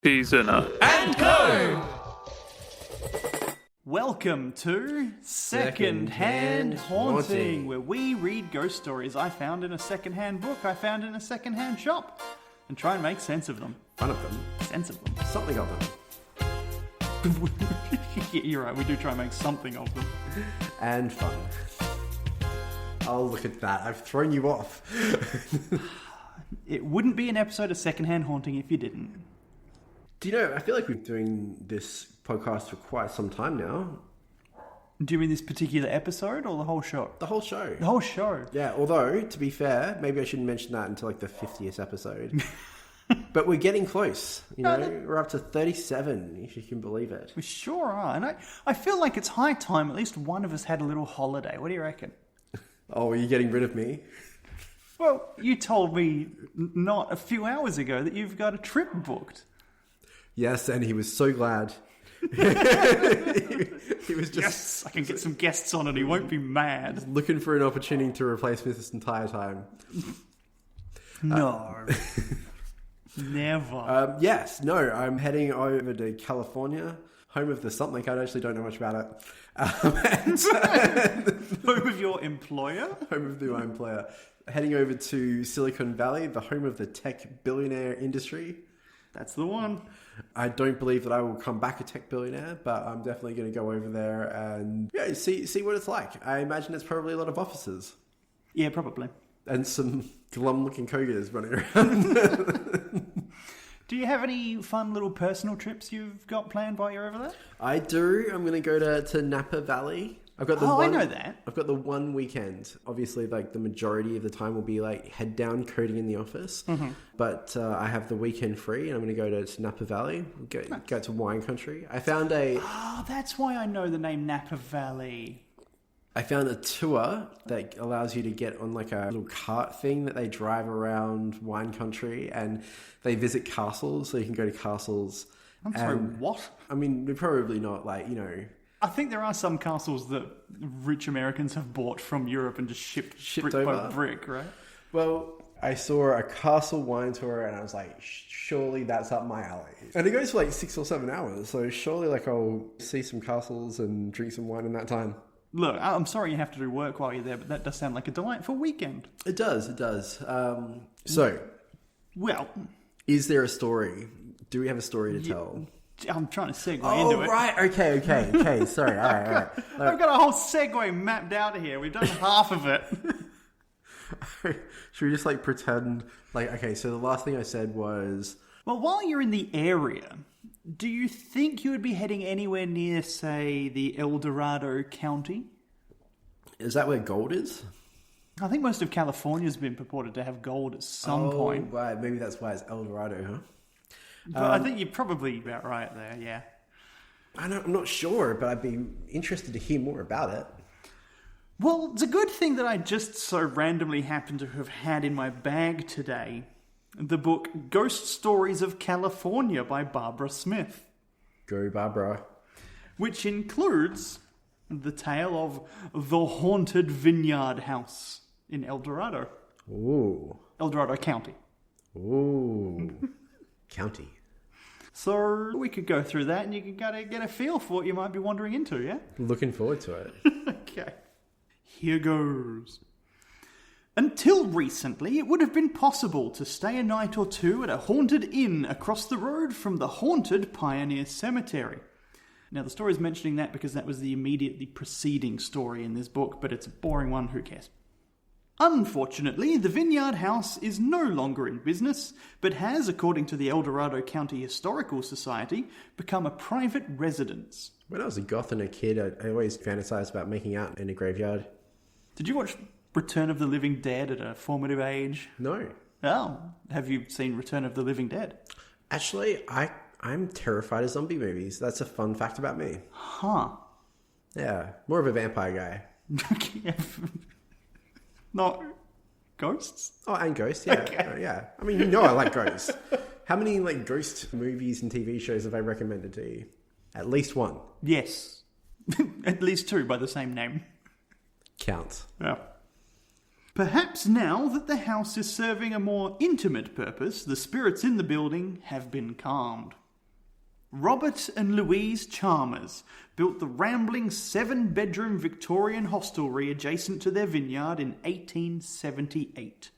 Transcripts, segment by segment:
Pizza and Co. Welcome to Second-Hand Haunting, where we read ghost stories I found in a second-hand book I found in a second-hand shop, and try and make sense of them. Fun of them. Sense of them. Something of them. Yeah, you're right, we do try and make something of them. And fun. Oh, look at that. I've thrown you off. It wouldn't be an episode of Second-Hand Haunting if you didn't. Do you know, I feel like we've been doing this podcast for quite some time now. Do you mean this particular episode or the whole show? The whole show. The whole show? Yeah, although, to be fair, maybe I shouldn't mention that until like the 50th episode. But we're getting close. You know, we're up to 37, if you can believe it. We sure are. And I feel like it's high time at least one of us had a little holiday. What do you reckon? Oh, are you getting rid of me? Well, you told me not a few hours ago that you've got a trip booked. Yes, and he was so glad. he was just... Yes, I can get some guests on and he won't be mad. Looking for an opportunity to replace me this entire time. No. Never. Yes, no, I'm heading over to California, home of the something. I actually don't know much about it. Home of your employer? Home of my employer. Heading over to Silicon Valley, the home of the tech billionaire industry. That's the one. I don't believe that I will come back a tech billionaire, but I'm definitely going to go over there and see what it's like. I imagine it's probably a lot of offices. Yeah, probably. And some glum-looking cougars running around. Do you have any fun little personal trips you've got planned while you're over there? I do. I'm going to go to Napa Valley. I've got I know that. I've got the one weekend. Obviously, like the majority of the time will be like head down coding in the office. Mm-hmm. But I have the weekend free, and I'm going to go to Napa Valley, go to wine country. I found that's why I know the name Napa Valley. I found a tour that allows you to get on like a little cart thing that they drive around wine country, and they visit castles, so you can go to castles. I'm sorry, what? I mean, we're probably not like, you know... I think there are some castles that rich Americans have bought from Europe and just shipped brick over by brick, right? Well, I saw a castle wine tour and I was like, surely that's up my alley. And it goes for like 6 or 7 hours, so surely like I'll see some castles and drink some wine in that time. Look, I'm sorry you have to do work while you're there, but that does sound like a delightful weekend. It does. Well, is there a story? Do we have a story to tell? I'm trying to segue into it. Oh, right. Okay. Sorry. All right. I've got a whole segue mapped out here. We've done half of it. Should we just like pretend like, okay, so the last thing I said was... Well, while you're in the area, do you think you would be heading anywhere near, say, the El Dorado County? Is that where gold is? I think most of California's been purported to have gold at some point. Right. Maybe that's why it's El Dorado, huh? But I think you're probably about right there, yeah. I'm not sure, but I'd be interested to hear more about it. Well, it's a good thing that I just so randomly happen to have had in my bag today the book Ghost Stories of California by Barbara Smith. Go, Barbara. Which includes the tale of the haunted Vineyard house in El Dorado. Ooh. El Dorado County. Ooh. County. So we could go through that and you can kind of get a feel for what you might be wandering into, yeah? Looking forward to it. Okay. Here goes. Until recently, it would have been possible to stay a night or two at a haunted inn across the road from the haunted Pioneer Cemetery. Now, the story's mentioning that because that was the immediately preceding story in this book, but it's a boring one, who cares? Unfortunately, the Vineyard House is no longer in business, but has, according to the El Dorado County Historical Society, become a private residence. When I was a goth and a kid, I always fantasized about making out in a graveyard. Did you watch Return of the Living Dead at a formative age? No. Oh, have you seen Return of the Living Dead? Actually, I'm terrified of zombie movies. That's a fun fact about me. Huh. Yeah, more of a vampire guy. Not ghosts? Oh, and ghosts, yeah. Okay. Yeah. I mean, you know I like ghosts. How many like ghost movies and TV shows have I recommended to you? At least one. Yes. At least two by the same name. Counts. Yeah. Perhaps now that the house is serving a more intimate purpose, the spirits in the building have been calmed. Robert and Louise Chalmers built the rambling 7-bedroom Victorian hostelry adjacent to their vineyard in 1878.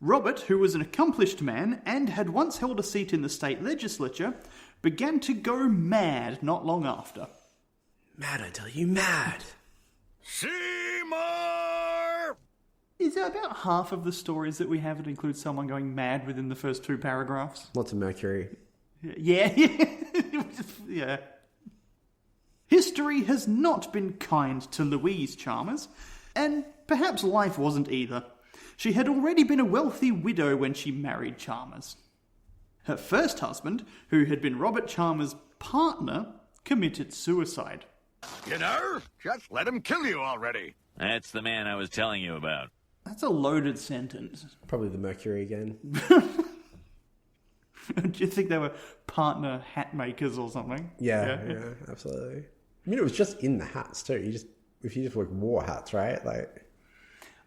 Robert, who was an accomplished man and had once held a seat in the state legislature, began to go mad not long after. Mad, I tell you, mad. Seymour! Is there about half of the stories that we have that include someone going mad within the first 2 paragraphs? Lots of mercury. Yeah. Yeah. History has not been kind to Louise Chalmers, and perhaps life wasn't either. She had already been a wealthy widow when she married Chalmers. Her first husband, who had been Robert Chalmers' partner, committed suicide. You know, just let him kill you already. That's the man I was telling you about. That's a loaded sentence. Probably the mercury again. Do you think they were partner hat makers or something? Yeah, absolutely. I mean, it was just in the hats too. If you just wore hats, right? Like,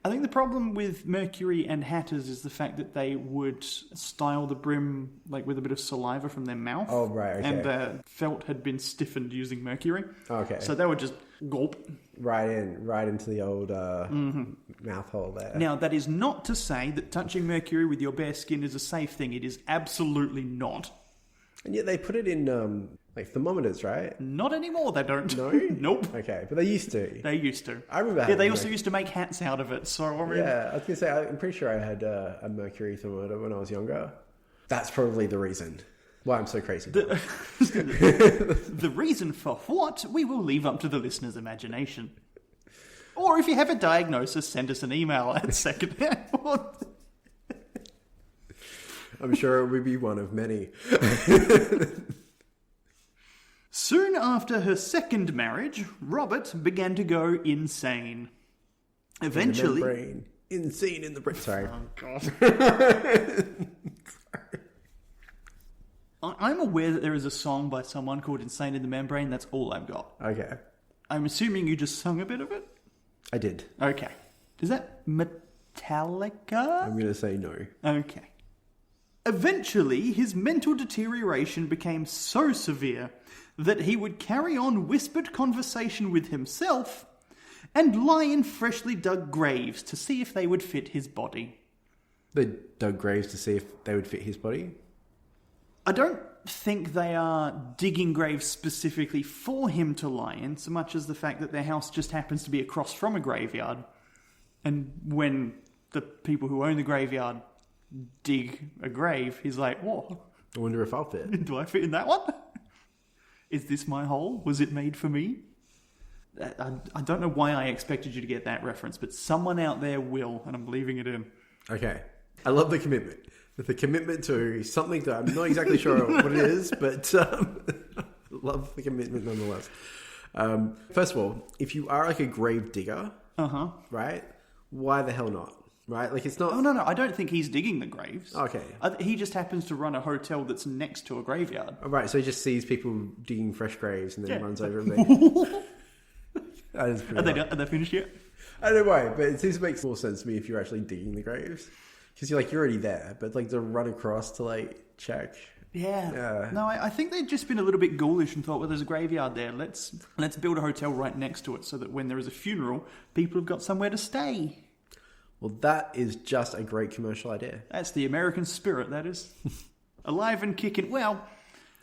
I think the problem with Mercury and hatters is the fact that they would style the brim like with a bit of saliva from their mouth. Oh, right, okay. And the felt had been stiffened using mercury. Okay. So they would just gulp. Right into the old mouth hole there. Now, that is not to say that touching mercury with your bare skin is a safe thing. It is absolutely not. And yet they put it in like thermometers, right? Not anymore, they don't. No? Nope. Okay, but they used to. They used to. I remember. Yeah, they also used to make hats out of it. So I mean, yeah, I was gonna say I'm pretty sure I had a mercury thermometer when I was younger. That's probably the reason why I'm so crazy. The reason for what we will leave up to the listener's imagination. Or if you have a diagnosis, send us an email at second. I'm sure it would be one of many. Soon after her second marriage, Robert began to go insane. Eventually... Insane in the brain. Sorry. Oh, God. I'm aware that there is a song by someone called Insane in the Membrane. That's all I've got. Okay. I'm assuming you just sung a bit of it? I did. Okay. Is that Metallica? I'm going to say no. Okay. Eventually, his mental deterioration became so severe that he would carry on whispered conversation with himself and lie in freshly dug graves to see if they would fit his body. They dug graves to see if they would fit his body? I don't think they are digging graves specifically for him to lie in, so much as the fact that their house just happens to be across from a graveyard. And when the people who own the graveyard dig a grave, he's like, whoa. I wonder if I'll fit. Do I fit in that one? Is this my hole? Was it made for me? I don't know why I expected you to get that reference, but someone out there will, and I'm leaving it in. Okay. I love the commitment. The commitment to something that I'm not exactly sure what it is, but love the commitment nonetheless. First of all, if you are like a grave digger, right, why the hell not? Right? Like, it's not... Oh, no, I don't think he's digging the graves. Okay. He just happens to run a hotel that's next to a graveyard. Oh, right, so he just sees people digging fresh graves and then runs over them. That is pretty Are they finished yet? I don't know why, but it seems to make more sense to me if you're actually digging the graves. Because you're already there, but like to run across to like check. Yeah. No, I think they'd just been a little bit ghoulish and thought, well, there's a graveyard there. Let's build a hotel right next to it so that when there is a funeral, people have got somewhere to stay. Well, that is just a great commercial idea. That's the American spirit, that is. Alive and kicking. Well,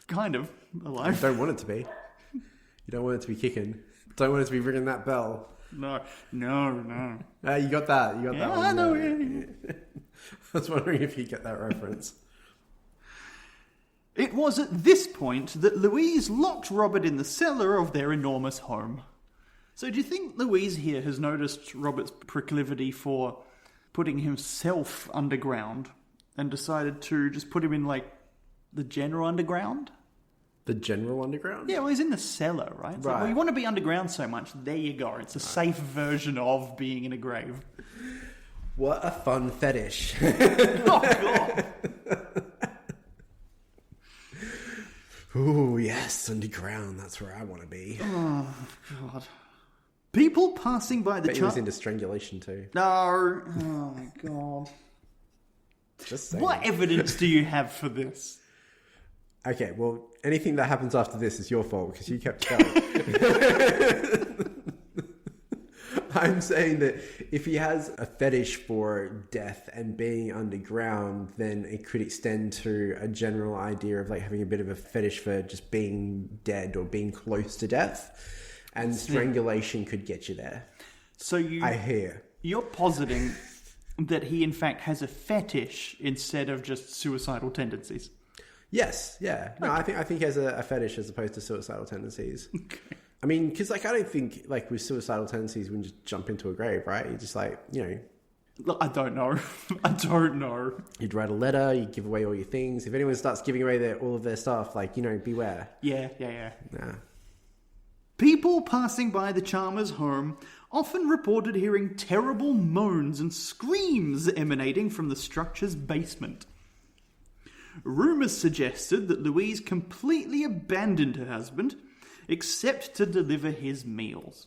kind of alive. You don't want it to be. You don't want it to be kicking. Don't want it to be ringing that bell. No. You got that. You got that one. I know. I was wondering if you get that reference. It was at this point that Louise locked Robert in the cellar of their enormous home. So do you think Louise here has noticed Robert's proclivity for putting himself underground and decided to just put him in, like, the general underground? The general underground? Yeah, well, he's in the cellar, right? It's like, well, you want to be underground so much. There you go. It's a safe version of being in a grave. What a fun fetish. Oh, God. Ooh, yes, underground. That's where I want to be. Oh, God. People passing by the He was into strangulation too. No. Oh, my God. Just saying. What evidence do you have for this? Okay, well, anything that happens after this is your fault because you kept going. I'm saying that if he has a fetish for death and being underground, then it could extend to a general idea of like having a bit of a fetish for just being dead or being close to death. And strangulation could get you there. So I hear. You're positing that he in fact has a fetish instead of just suicidal tendencies. Yes, yeah. No, okay. I think he has a fetish as opposed to suicidal tendencies. Okay. I mean, because like I don't think like with suicidal tendencies, we can just jump into a grave, right? You're just like, you know. Look, I don't know. I don't know. You'd write a letter. You give away all your things. If anyone starts giving away all of their stuff, like, you know, beware. Yeah. Nah. People passing by the Chalmers home often reported hearing terrible moans and screams emanating from the structure's basement. Rumours suggested that Louise completely abandoned her husband, except to deliver his meals.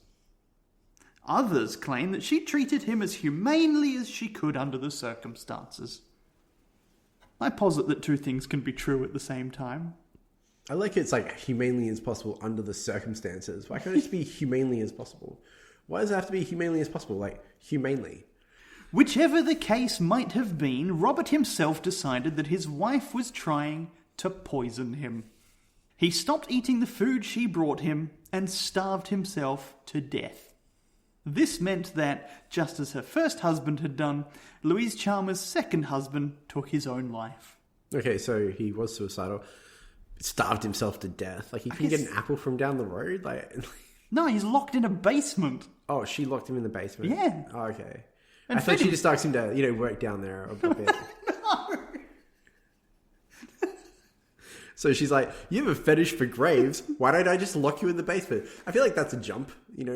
Others claim that she treated him as humanely as she could under the circumstances. I posit that two things can be true at the same time. I like it's like humanely as possible under the circumstances. Why can't it just be humanely as possible? Why does it have to be humanely as possible? Like, humanely. Whichever the case might have been, Robert himself decided that his wife was trying to poison him. He stopped eating the food she brought him and starved himself to death. This meant that, just as her first husband had done, Louise Chalmers' second husband took his own life. Okay, so he was suicidal. Starved himself to death. Like, he couldn't get an apple from down the road? Like, no, he's locked in a basement. Oh, she locked him in the basement? Yeah. Oh, okay. And I thought she just asked him to, you know, work down there a bit. No. So she's like, you have a fetish for graves. Why don't I just lock you in the basement? I feel like that's a jump, you know?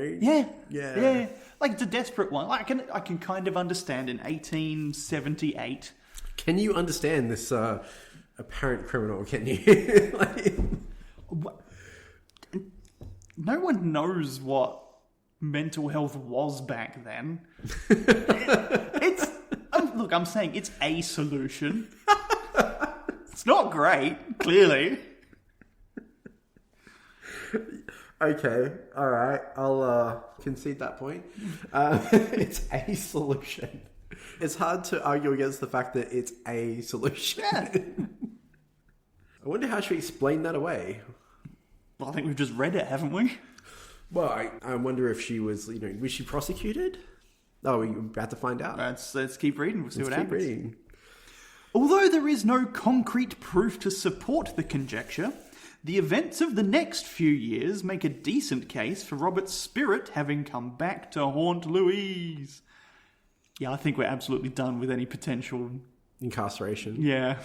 Yeah. Like, it's a desperate one. I can kind of understand in 1878. Can you understand this apparent criminal, can you? Like... No one knows what mental health was back then. Look, I'm saying it's a solution. It's not great, clearly. Okay, all right. I'll concede that point. It's a solution. It's hard to argue against the fact that it's a solution. Yeah. I wonder how she explained that away. Well, I think we've just read it, haven't we? Well, I wonder if she was, you know, was she prosecuted? Oh, we're about to find out. Let's keep reading. We'll see what happens. Reading. Although there is no concrete proof to support the conjecture, the events of the next few years make a decent case for Robert's spirit having come back to haunt Louise. Yeah, I think we're absolutely done with any potential... incarceration. Yeah.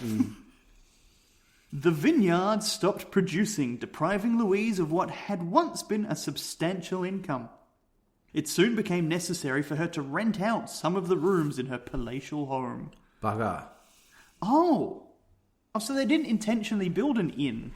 The Vineyard stopped producing, depriving Louise of what had once been a substantial income. It soon became necessary for her to rent out some of the rooms in her palatial home. Bugger. Oh, so they didn't intentionally build an inn.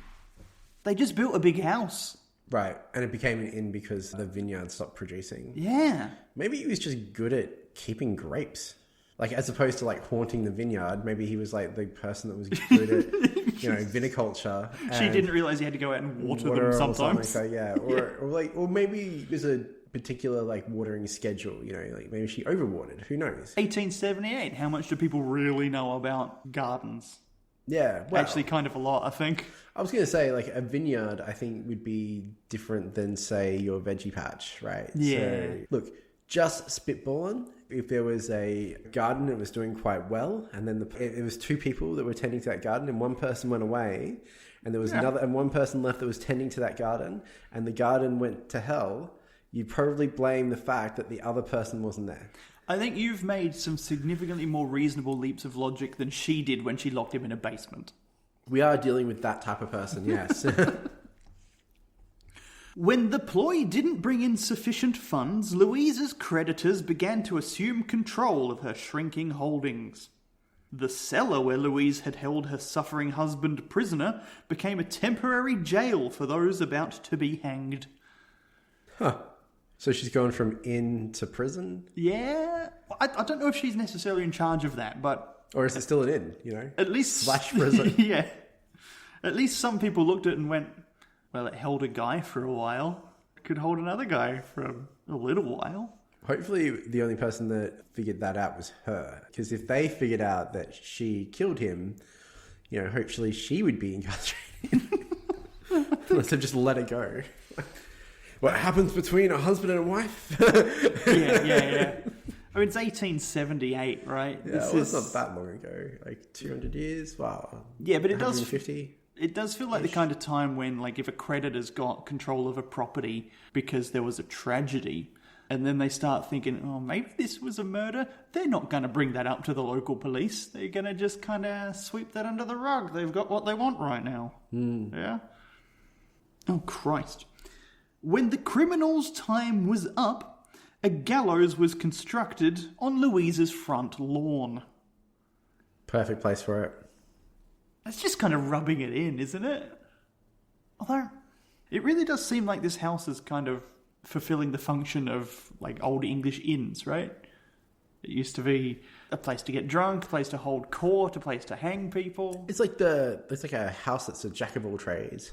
They just built a big house. Right, and it became an inn because the vineyard stopped producing. Yeah. Maybe he was just good at keeping grapes. Like, as opposed to, like, haunting the vineyard, maybe he was, like, the person that was good at, you know, viniculture. She didn't realise he had to go out and water them sometimes. Like that, yeah. Or maybe there's a particular, like, watering schedule, you know, like, maybe she overwatered. Who knows? 1878. How much do people really know about gardens? Yeah, well, actually kind of a lot, I think. I was going to say, like, a vineyard, I think, would be different than, say, your veggie patch, right? Yeah. So, look, just spitballing, if there was a garden that was doing quite well, and then it was two people that were tending to that garden, and one person went away, and there was and one person left that was tending to that garden, and the garden went to hell, you'd probably blame the fact that the other person wasn't there. I think you've made some significantly more reasonable leaps of logic than she did when she locked him in a basement. We are dealing with that type of person, yes. When the ploy didn't bring in sufficient funds, Louise's creditors began to assume control of her shrinking holdings. The cellar where Louise had held her suffering husband prisoner became a temporary jail for those about to be hanged. Huh. So she's going from inn to prison? Yeah. I don't know if she's necessarily in charge of that, but... Or is it still an inn, you know? At least... / prison. Yeah. At least some people looked at it and went, well, it held a guy for a while. It could hold another guy for a little while. Hopefully the only person that figured that out was her. Because if they figured out that she killed him, hopefully she would be incarcerated. Unless they just let it go. What happens between a husband and a wife? Yeah. I mean, it's 1878, right? Yeah, it's not that long ago. Like 200 years? Wow. Yeah, but it does... 150? It does feel like the kind of time when, like, if a creditor's got control of a property because there was a tragedy, and then they start thinking, oh, maybe this was a murder, they're not going to bring that up to the local police. They're going to just kind of sweep that under the rug. They've got what they want right now. Yeah? Oh, Christ. When the criminal's time was up, a gallows was constructed on Louise's front lawn. Perfect place for it. That's just kind of rubbing it in, isn't it? Although, it really does seem like this house is kind of fulfilling the function of, like, old English inns, right? It used to be a place to get drunk, a place to hold court, a place to hang people. It's like a house that's a jack of all trades.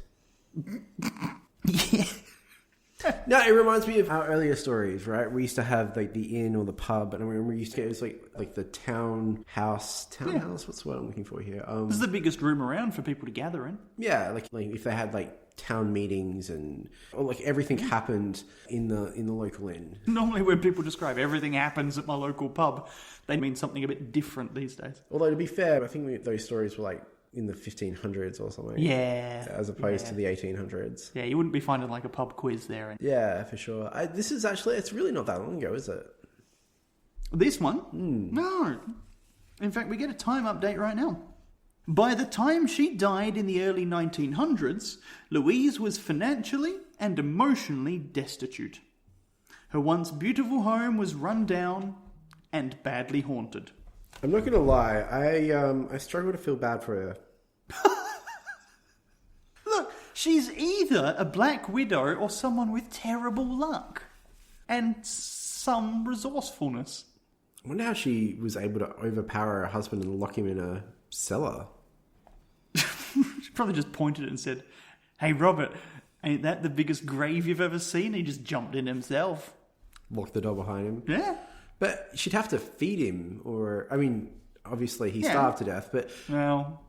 Yeah. No, it reminds me of our earlier stories, right? We used to have like the inn or the pub, and I remember we used to get, it was like the townhouse. What's the word I'm looking for here? This is the biggest room around for people to gather in. Yeah, like if they had like town meetings or like everything happened in the local inn. Normally when people describe everything happens at my local pub, they mean something a bit different these days. Although to be fair, I think those stories were like in the 1500s or something. Yeah. As opposed to the 1800s. Yeah, you wouldn't be finding like a pub quiz there. Yeah, for sure. This is actually, it's really not that long ago, is it? This one? No. In fact, we get a time update right now. By the time she died in the early 1900s, Louise was financially and emotionally destitute. Her once beautiful home was run down and badly haunted. I'm not going to lie, I struggle to feel bad for her. Look, she's either a black widow or someone with terrible luck. And some resourcefulness. I wonder how she was able to overpower her husband and lock him in a cellar. She probably just pointed and said, hey, Robert, ain't that the biggest grave you've ever seen? He just jumped in himself. Locked the door behind him. Yeah. But she'd have to feed him, or, I mean, obviously he starved to death, but well,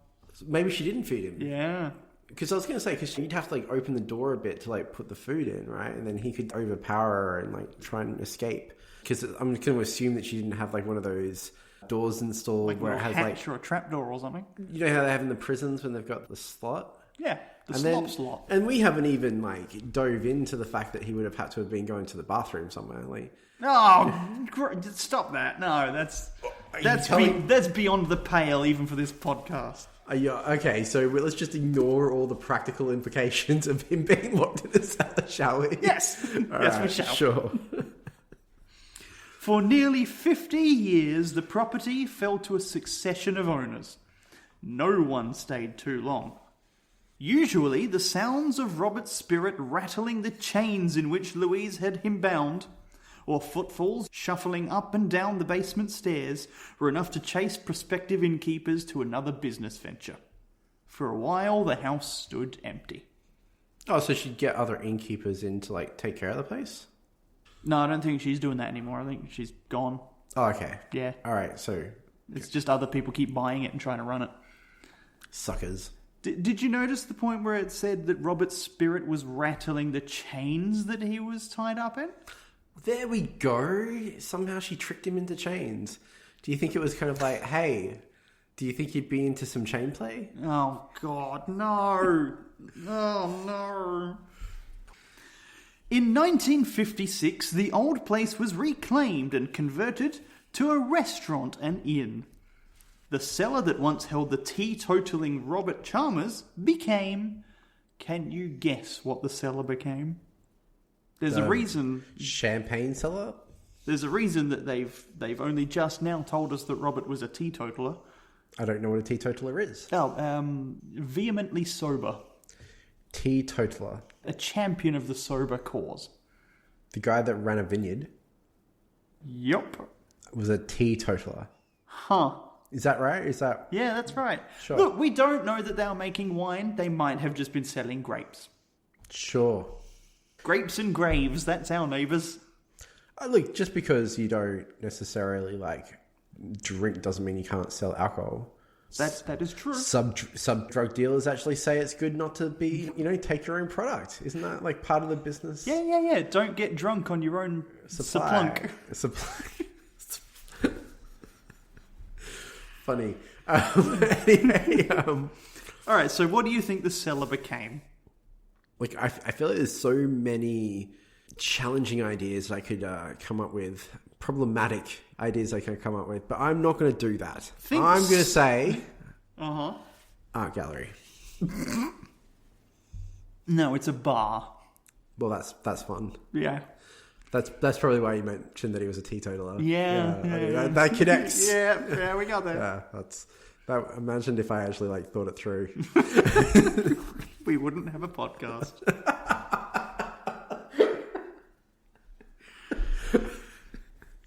maybe she didn't feed him. Yeah. Because I was going to say, because you'd have to, like, open the door a bit to, like, put the food in, right? And then he could overpower her and, like, try and escape. Because I'm going to assume that she didn't have, like, one of those doors installed Like where a it has, hatch like... or a trapdoor or something. You know how they have in the prisons when they've got the slot? Yeah, the slot. And we haven't even, like, dove into the fact that he would have had to have been going to the bathroom somewhere, like... Oh, stop that. No, that's beyond the pale even for this podcast. Okay, so let's just ignore all the practical implications of him being locked in the cellar, shall we? Yes. Yes, we shall. Sure. For nearly 50 years, the property fell to a succession of owners. No one stayed too long. Usually, the sounds of Robert's spirit rattling the chains in which Louise had him bound, or footfalls shuffling up and down the basement stairs, were enough to chase prospective innkeepers to another business venture. For a while, the house stood empty. Oh, so she'd get other innkeepers in to, like, take care of the place? No, I don't think she's doing that anymore. I think she's gone. Oh, okay. Yeah. All right, so... It's just other people keep buying it and trying to run it. Suckers. Did you notice the point where it said that Robert's spirit was rattling the chains that he was tied up in? There we go. Somehow she tricked him into chains. Do you think it was kind of like, hey, do you think you'd be into some chain play? Oh, God, no. Oh, no. In 1956, the old place was reclaimed and converted to a restaurant and inn. The cellar that once held the teetotaling Robert Chalmers became... Can you guess what the cellar became? There's a reason... Champagne cellar? There's a reason that they've only just now told us that Robert was a teetotaler. I don't know what a teetotaler is. Oh, vehemently sober. Teetotaler. A champion of the sober cause. The guy that ran a vineyard Yup. was a teetotaler. Huh. Is that right? Is that... Yeah, that's right. Sure. Look, we don't know that they were making wine. They might have just been selling grapes. Sure. Grapes and graves, that's our neighbours. Look, just because you don't necessarily, like, drink doesn't mean you can't sell alcohol. That is true. Some drug dealers actually say it's good not to be, take your own product. Isn't that, like, part of the business? Yeah. Don't get drunk on your own Supply. Funny. Anyway, all right, so what do you think the cellar became? like, I feel like there's so many challenging ideas I could come up with, problematic ideas I could come up with, but I'm not going to do that. I'm going to say art gallery. No, it's a bar. Well, that's fun. Yeah. That's probably why you mentioned that he was a teetotaler. Yeah. That connects. Yeah, we got there. Yeah, that. Imagined if I actually thought it through. We wouldn't have a podcast.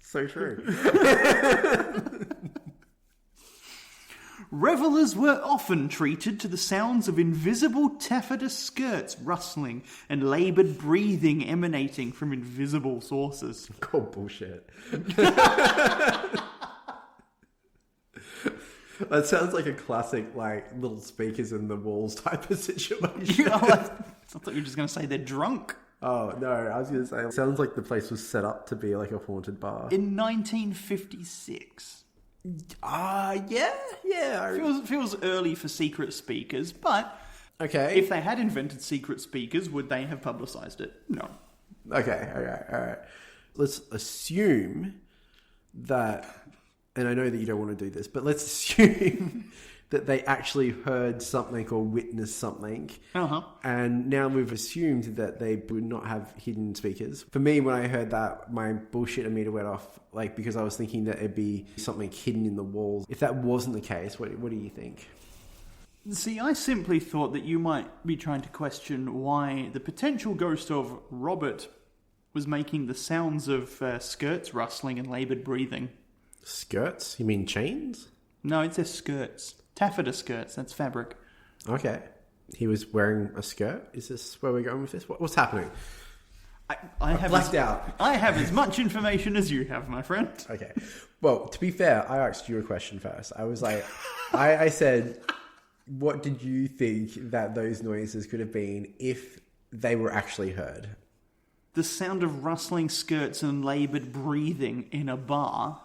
So true. Revellers were often treated to the sounds of invisible taffeta skirts rustling and laboured breathing emanating from invisible sources. Oh, bullshit. That sounds like a classic, little speakers in the walls type of situation. I thought you were just going to say they're drunk. Oh, no, I was going to say, it sounds like the place was set up to be like a haunted bar. In 1956. Yeah. Feels early for secret speakers, but Okay. if they had invented secret speakers, would they have publicised it? No. Okay, all right. Let's assume that, and I know that you don't want to do this, but let's assume that they actually heard something or witnessed something. And now we've assumed that they would not have hidden speakers. For me, when I heard that, my bullshit meter went off, because I was thinking that it'd be something hidden in the walls. If that wasn't the case, what do you think? See, I simply thought that you might be trying to question why the potential ghost of Robert was making the sounds of skirts rustling and laboured breathing. Skirts? You mean chains? No, it says skirts. Taffeta skirts, that's fabric. Okay. He was wearing a skirt? Is this where we're going with this? What's happening? I have blacked out. I have as much information as you have, my friend. Okay. Well, to be fair, I asked you a question first. I was like, I said, what did you think that those noises could have been if they were actually heard? The sound of rustling skirts and laboured breathing in a bar.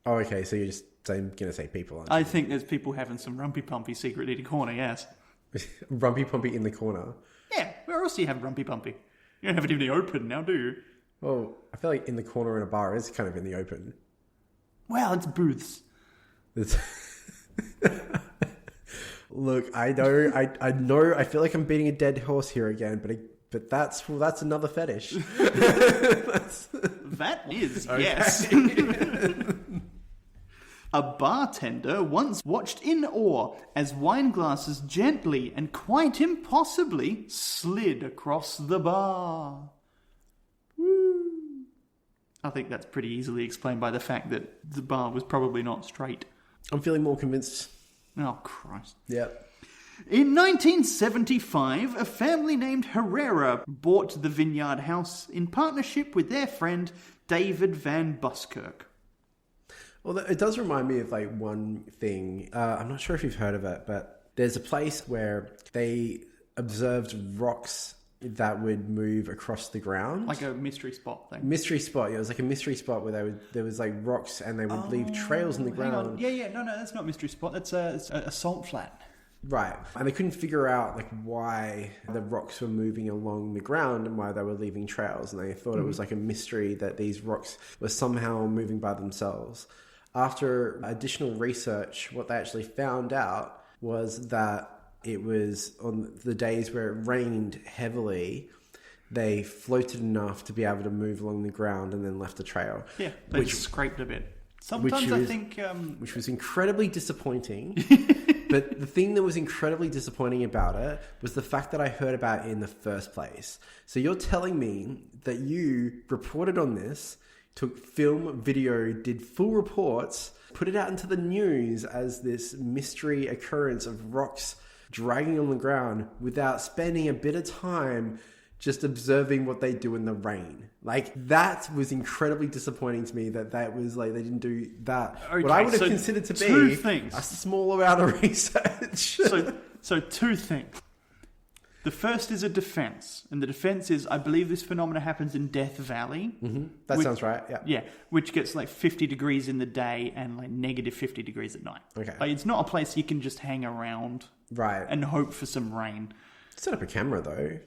Oh, okay. So you're just going to say people, aren't I think there's people having some rumpy-pumpy secret in the corner, yes. you? Rumpy Pumpy in the corner. Yeah, where else do you have rumpy-pumpy? You don't have it in the open now, do you? Well, I feel like in the corner in a bar is kind of in the open. Well, it's booths. Look, I know, I feel like I'm beating a dead horse here again, but that's another fetish. That is, yes. A bartender once watched in awe as wine glasses gently and quite impossibly slid across the bar. Woo. I think that's pretty easily explained by the fact that the bar was probably not straight. I'm feeling more convinced. Oh, Christ. Yep. In 1975, a family named Herrera bought the Vineyard house in partnership with their friend David Van Buskirk. Well, it does remind me of one thing. I'm not sure if you've heard of it, but there's a place where they observed rocks that would move across the ground. Like a mystery spot thing. Mystery spot, yeah. It was like a mystery spot where there was rocks and they would leave trails in the ground. Hang on. Yeah. No, that's not mystery spot. That's a salt flat. Right. And they couldn't figure out why the rocks were moving along the ground and why they were leaving trails. And they thought it was a mystery that these rocks were somehow moving by themselves. After additional research, what they actually found out was that it was on the days where it rained heavily, they floated enough to be able to move along the ground and then left a trail. Yeah, they scraped a bit. Sometimes I think... Which was incredibly disappointing. But the thing that was incredibly disappointing about it was the fact that I heard about it in the first place. So you're telling me that you reported on this, took film, video, did full reports put it out into the news as this mystery occurrence of rocks dragging on the ground without spending a bit of time just observing what they do in the rain. Like, that was incredibly disappointing to me that was like, they didn't do that. Okay, what I would have so considered to two be things. a small amount of research. So two things. The first is a defense. And the defense is, I believe this phenomena happens in Death Valley. Mm-hmm. That sounds right, yeah. Yeah, which gets like 50 degrees in the day and like negative 50 degrees at night. Okay. Like, it's not a place you can just hang around and hope for some rain. Set up a camera, though.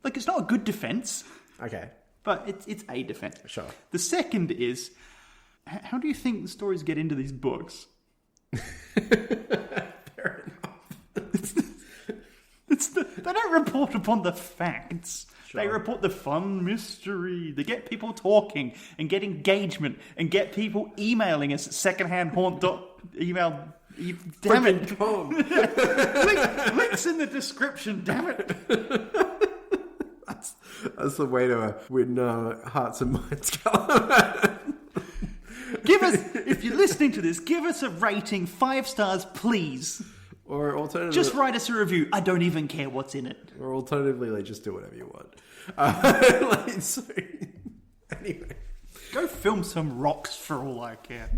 Like, it's not a good defense, Okay, but it's a defense. sure. The second is, how do you think the stories get into these books? Fair enough. They don't report upon the facts. Sure. They report the fun mystery. They get people talking and get engagement and get people emailing us at secondhandhaunt.email. Damn it. Links in the description, damn it. That's the way to win hearts and minds, Callum. Give us, if you're listening to this, give us a rating, 5 stars, please. Or alternatively, Just write us a review. I don't even care what's in it. Or alternatively, like, just do whatever you want. So, anyway. Go film some rocks for all I care.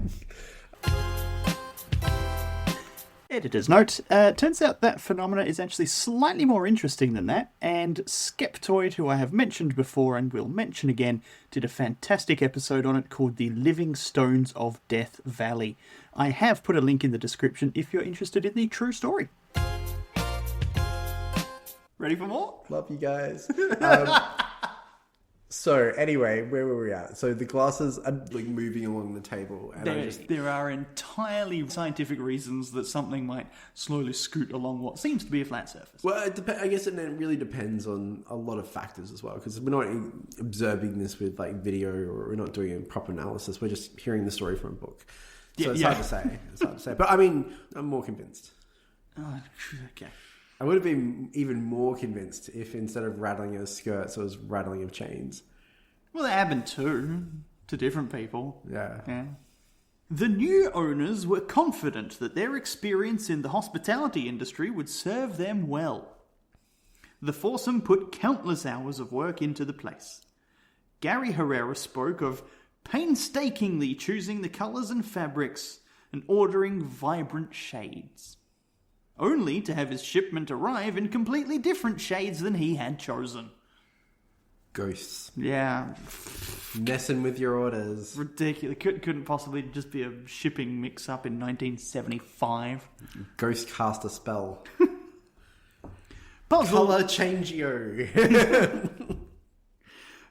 Editor's note. Turns out that phenomena is actually slightly more interesting than that, and Skeptoid, who I have mentioned before and will mention again, did a fantastic episode on it called The Living Stones of Death Valley. I have put a link in the description if you're interested in the true story. Ready for more? Love you guys. So, anyway, where were we at? So, the glasses are like moving along the table. And There are entirely scientific reasons that something might slowly scoot along what seems to be a flat surface. Well, I guess it really depends on a lot of factors as well, because we're not observing this with like video, or we're not doing a proper analysis. We're just hearing the story from a book. So it's hard to say. It's hard to say. But I mean, I'm more convinced. Oh, okay. I would have been even more convinced if instead of rattling of skirts, it was rattling of chains. Well, that happened too, to different people. Yeah. The new owners were confident that their experience in the hospitality industry would serve them well. The foursome put countless hours of work into the place. Gary Herrera spoke of painstakingly choosing the colours and fabrics and ordering vibrant shades, only to have his shipment arrive in completely different shades than he had chosen. Ghosts. Yeah. Messing with your orders. Ridiculous. Couldn't possibly just be a shipping mix-up in 1975. Ghost cast a spell. Puzzled, Colour changio.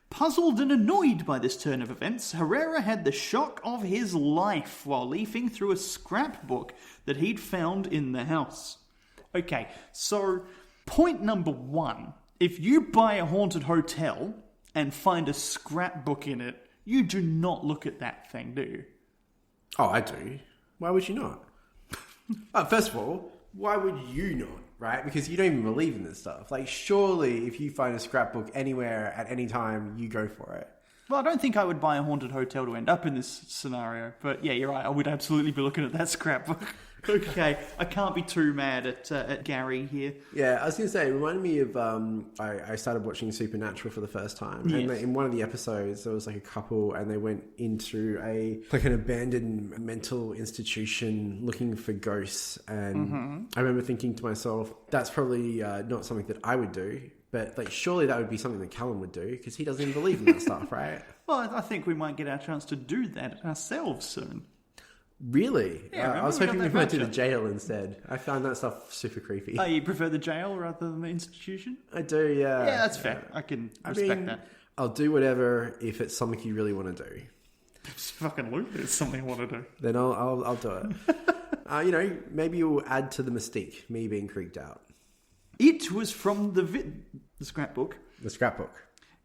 Puzzled and annoyed by this turn of events, Herrera had the shock of his life while leafing through a scrapbook that he'd found in the house. Okay, so point number 1. If you buy a haunted hotel and find a scrapbook in it, you do not look at that thing, do you? Oh, I do. Why would you not? First of all, why would you not, right? Because you don't even believe in this stuff. Like, surely if you find a scrapbook anywhere at any time, you go for it. Well, I don't think I would buy a haunted hotel to end up in this scenario. But yeah, you're right. I would absolutely be looking at that scrapbook. Okay, I can't be too mad at Gary here. Yeah, I was going to say, it reminded me of, I started watching Supernatural for the first time. Yes. And in one of the episodes, there was like a couple and they went into an abandoned mental institution looking for ghosts. And I remember thinking to myself, that's probably not something that I would do. But like, surely that would be something that Callum would do because he doesn't even believe in that stuff, right? Well, I think we might get our chance to do that ourselves soon. Really? Yeah, I was we hoping got we that went to the matchup. jail instead. I found that stuff super creepy. Oh, you prefer the jail rather than the institution? I do, yeah. Yeah, that's fair. I can respect that. I'll do whatever if it's something you really want to do. Just fucking look, it's something I want to do. Then I'll do it. Maybe you'll add to the mystique, me being creeped out. It was from the scrapbook. The scrapbook.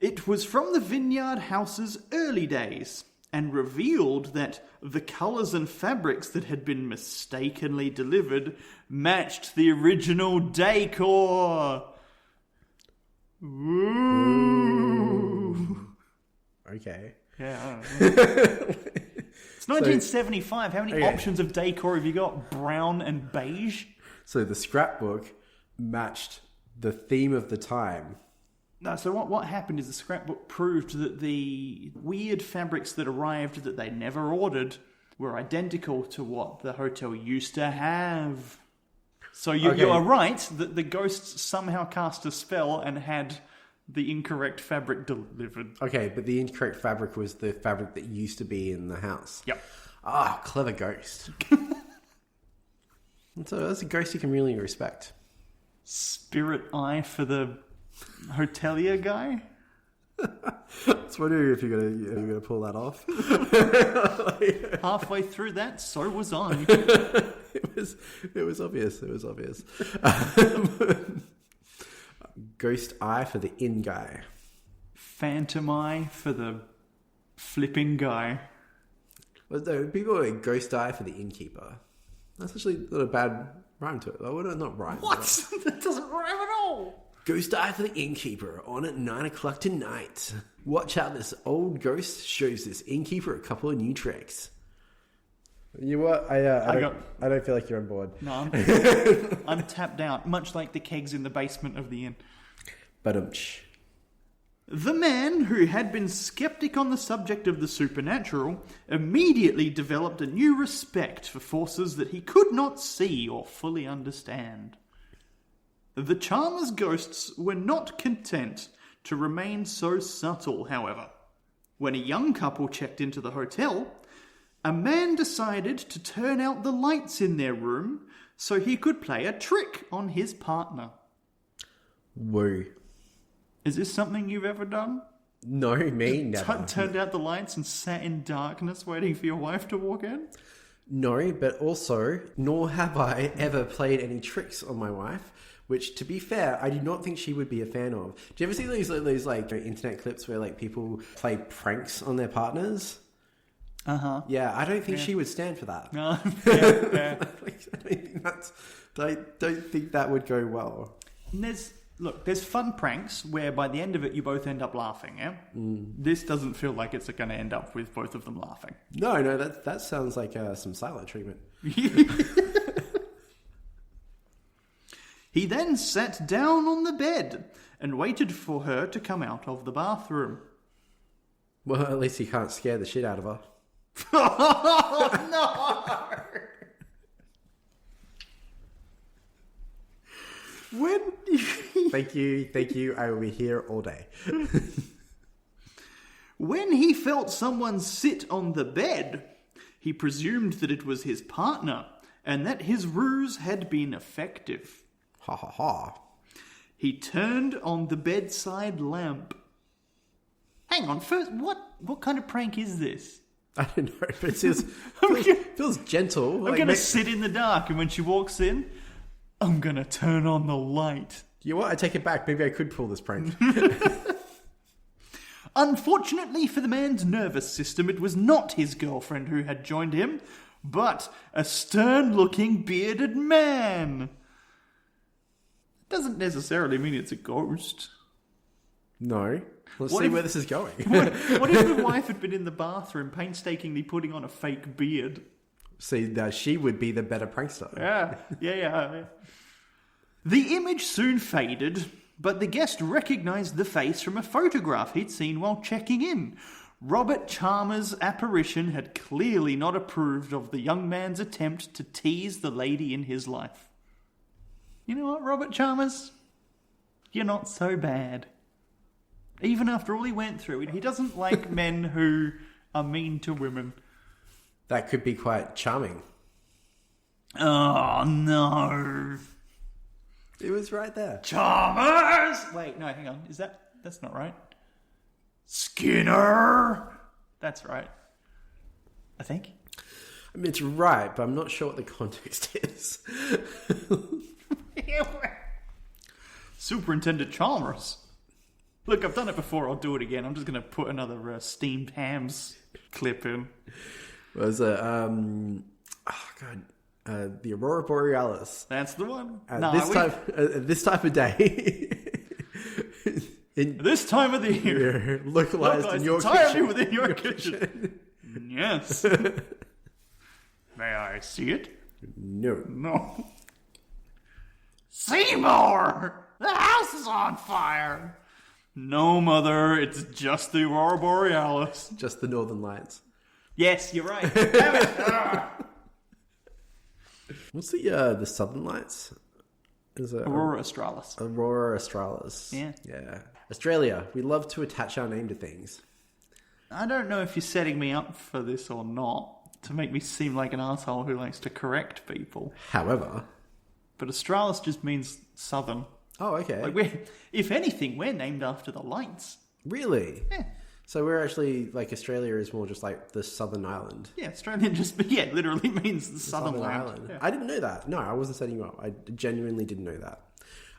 It was from the Vineyard House's early days, and revealed that the colours and fabrics that had been mistakenly delivered matched the original decor. Ooh. Okay. Yeah, I don't know. It's 1975. How many okay. options of decor have you got? Brown and beige? So the scrapbook matched the theme of the time. No, so what happened is the scrapbook proved that the weird fabrics that arrived that they never ordered were identical to what the hotel used to have. So you are right that the ghosts somehow cast a spell and had the incorrect fabric delivered. Okay, but the incorrect fabric was the fabric that used to be in the house. Yep. Ah, clever ghost. So that's a ghost you can really respect. Spirit eye for the hotelier guy? I was wondering if you're gonna pull that off. Halfway through that, so was I. It was obvious. Ghost eye for the in guy. Phantom eye for the flipping guy. Well, no, people are ghost eye for the innkeeper. That's actually not a bad rhyme to it. I would not rhyme. What? That doesn't rhyme at all. Ghost eye for the innkeeper, on at 9 o'clock tonight. Watch out, this old ghost shows this innkeeper a couple of new tricks. You know what? I don't feel like you're on board. No, I'm tapped out, much like the kegs in the basement of the inn. The man, who had been skeptic on the subject of the supernatural, immediately developed a new respect for forces that he could not see or fully understand. The charmer's ghosts were not content to remain so subtle, however. When a young couple checked into the hotel, a man decided to turn out the lights in their room so he could play a trick on his partner. Woo. Is this something you've ever done? No, me never. Turned out the lights and sat in darkness waiting for your wife to walk in? No, but also, nor have I ever played any tricks on my wife, which, to be fair, I do not think she would be a fan of. Do you ever see those like internet clips where like people play pranks on their partners? Uh-huh. Yeah, I don't think she would stand for that. No, fair. I don't think that would go well. And there's fun pranks where by the end of it you both end up laughing, yeah? This doesn't feel like it's going to end up with both of them laughing. No, that sounds like some silent treatment. He then sat down on the bed and waited for her to come out of the bathroom. Well, at least he can't scare the shit out of her. Oh, no! Thank you. I will be here all day. When he felt someone sit on the bed, he presumed that it was his partner and that his ruse had been effective. Ha ha ha. He turned on the bedside lamp. Hang on, first, what kind of prank is this? I don't know, but it feels gentle. I'm going to sit in the dark, and when she walks in, I'm going to turn on the light. You know what? I take it back. Maybe I could pull this prank. Unfortunately for the man's nervous system, it was not his girlfriend who had joined him, but a stern-looking bearded man. Doesn't necessarily mean it's a ghost. No. Let's see where this is going. What if the wife had been in the bathroom painstakingly putting on a fake beard? See, now she would be the better prankster. Yeah. The image soon faded, but the guest recognised the face from a photograph he'd seen while checking in. Robert Chalmers' apparition had clearly not approved of the young man's attempt to tease the lady in his life. You know what, Robert Chalmers? You're not so bad. Even after all he went through, he doesn't like men who are mean to women. That could be quite charming. Oh, no. It was right there. Chalmers! Wait, no, hang on. That's not right. Skinner! That's right. I think. I mean, it's right, but I'm not sure what the context is. Superintendent Chalmers. Look, I've done it before. I'll do it again. I'm just going to put another steamed hams clip in. Was it, the Aurora Borealis. That's the one. This time of day. This time of the year. Localized in your entirely kitchen. within your kitchen. Yes. May I see it? No. No. Seymour! The house is on fire! No, Mother, it's just the Aurora Borealis. Just the Northern Lights. Yes, you're right. Damn it! What's the Southern Lights? Is it Aurora Australis. Aurora Australis. Yeah. Yeah. Australia, we love to attach our name to things. I don't know if you're setting me up for this or not, to make me seem like an asshole who likes to correct people. However... But Australis just means southern. Oh, okay. Like if anything, we're named after the lights. Really? Yeah. So we're actually, like, Australia is more just like the southern island. Yeah, Australian just, literally means the southern land. Island. Yeah. I didn't know that. No, I wasn't setting you up. I genuinely didn't know that.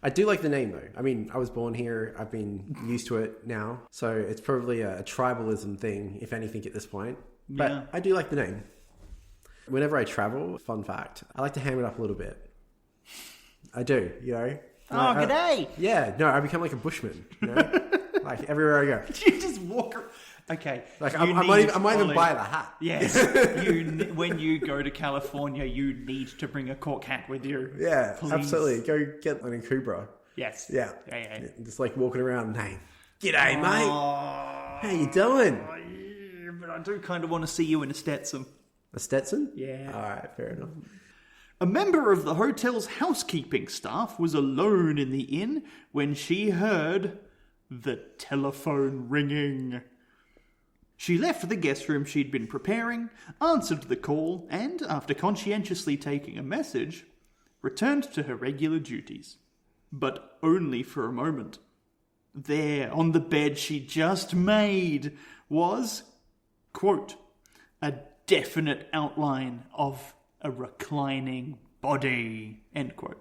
I do like the name, though. I mean, I was born here. I've been used to it now. So it's probably a tribalism thing, if anything, at this point. But Yeah. I do like the name. Whenever I travel, fun fact, I like to ham it up a little bit. I do, you know? Oh, g'day! Yeah, no, I become like a bushman, you know? Like, everywhere I go. You just walk around. Okay. Like, I might even buy the hat. Yes. When you go to California, you need to bring a cork hat with you. Yeah, Please. absolutely. Go get an Kubra. Yes. Yeah. Yeah. Just like walking around, hey, g'day, mate. How you doing? Yeah, but I do kind of want to see you in a Stetson. A Stetson? Yeah. All right, fair enough. A member of the hotel's housekeeping staff was alone in the inn when she heard the telephone ringing. She left the guest room she'd been preparing, answered the call, and, after conscientiously taking a message, returned to her regular duties. But only for a moment. There, on the bed she just made, was, quote, a definite outline of a reclining body, end quote.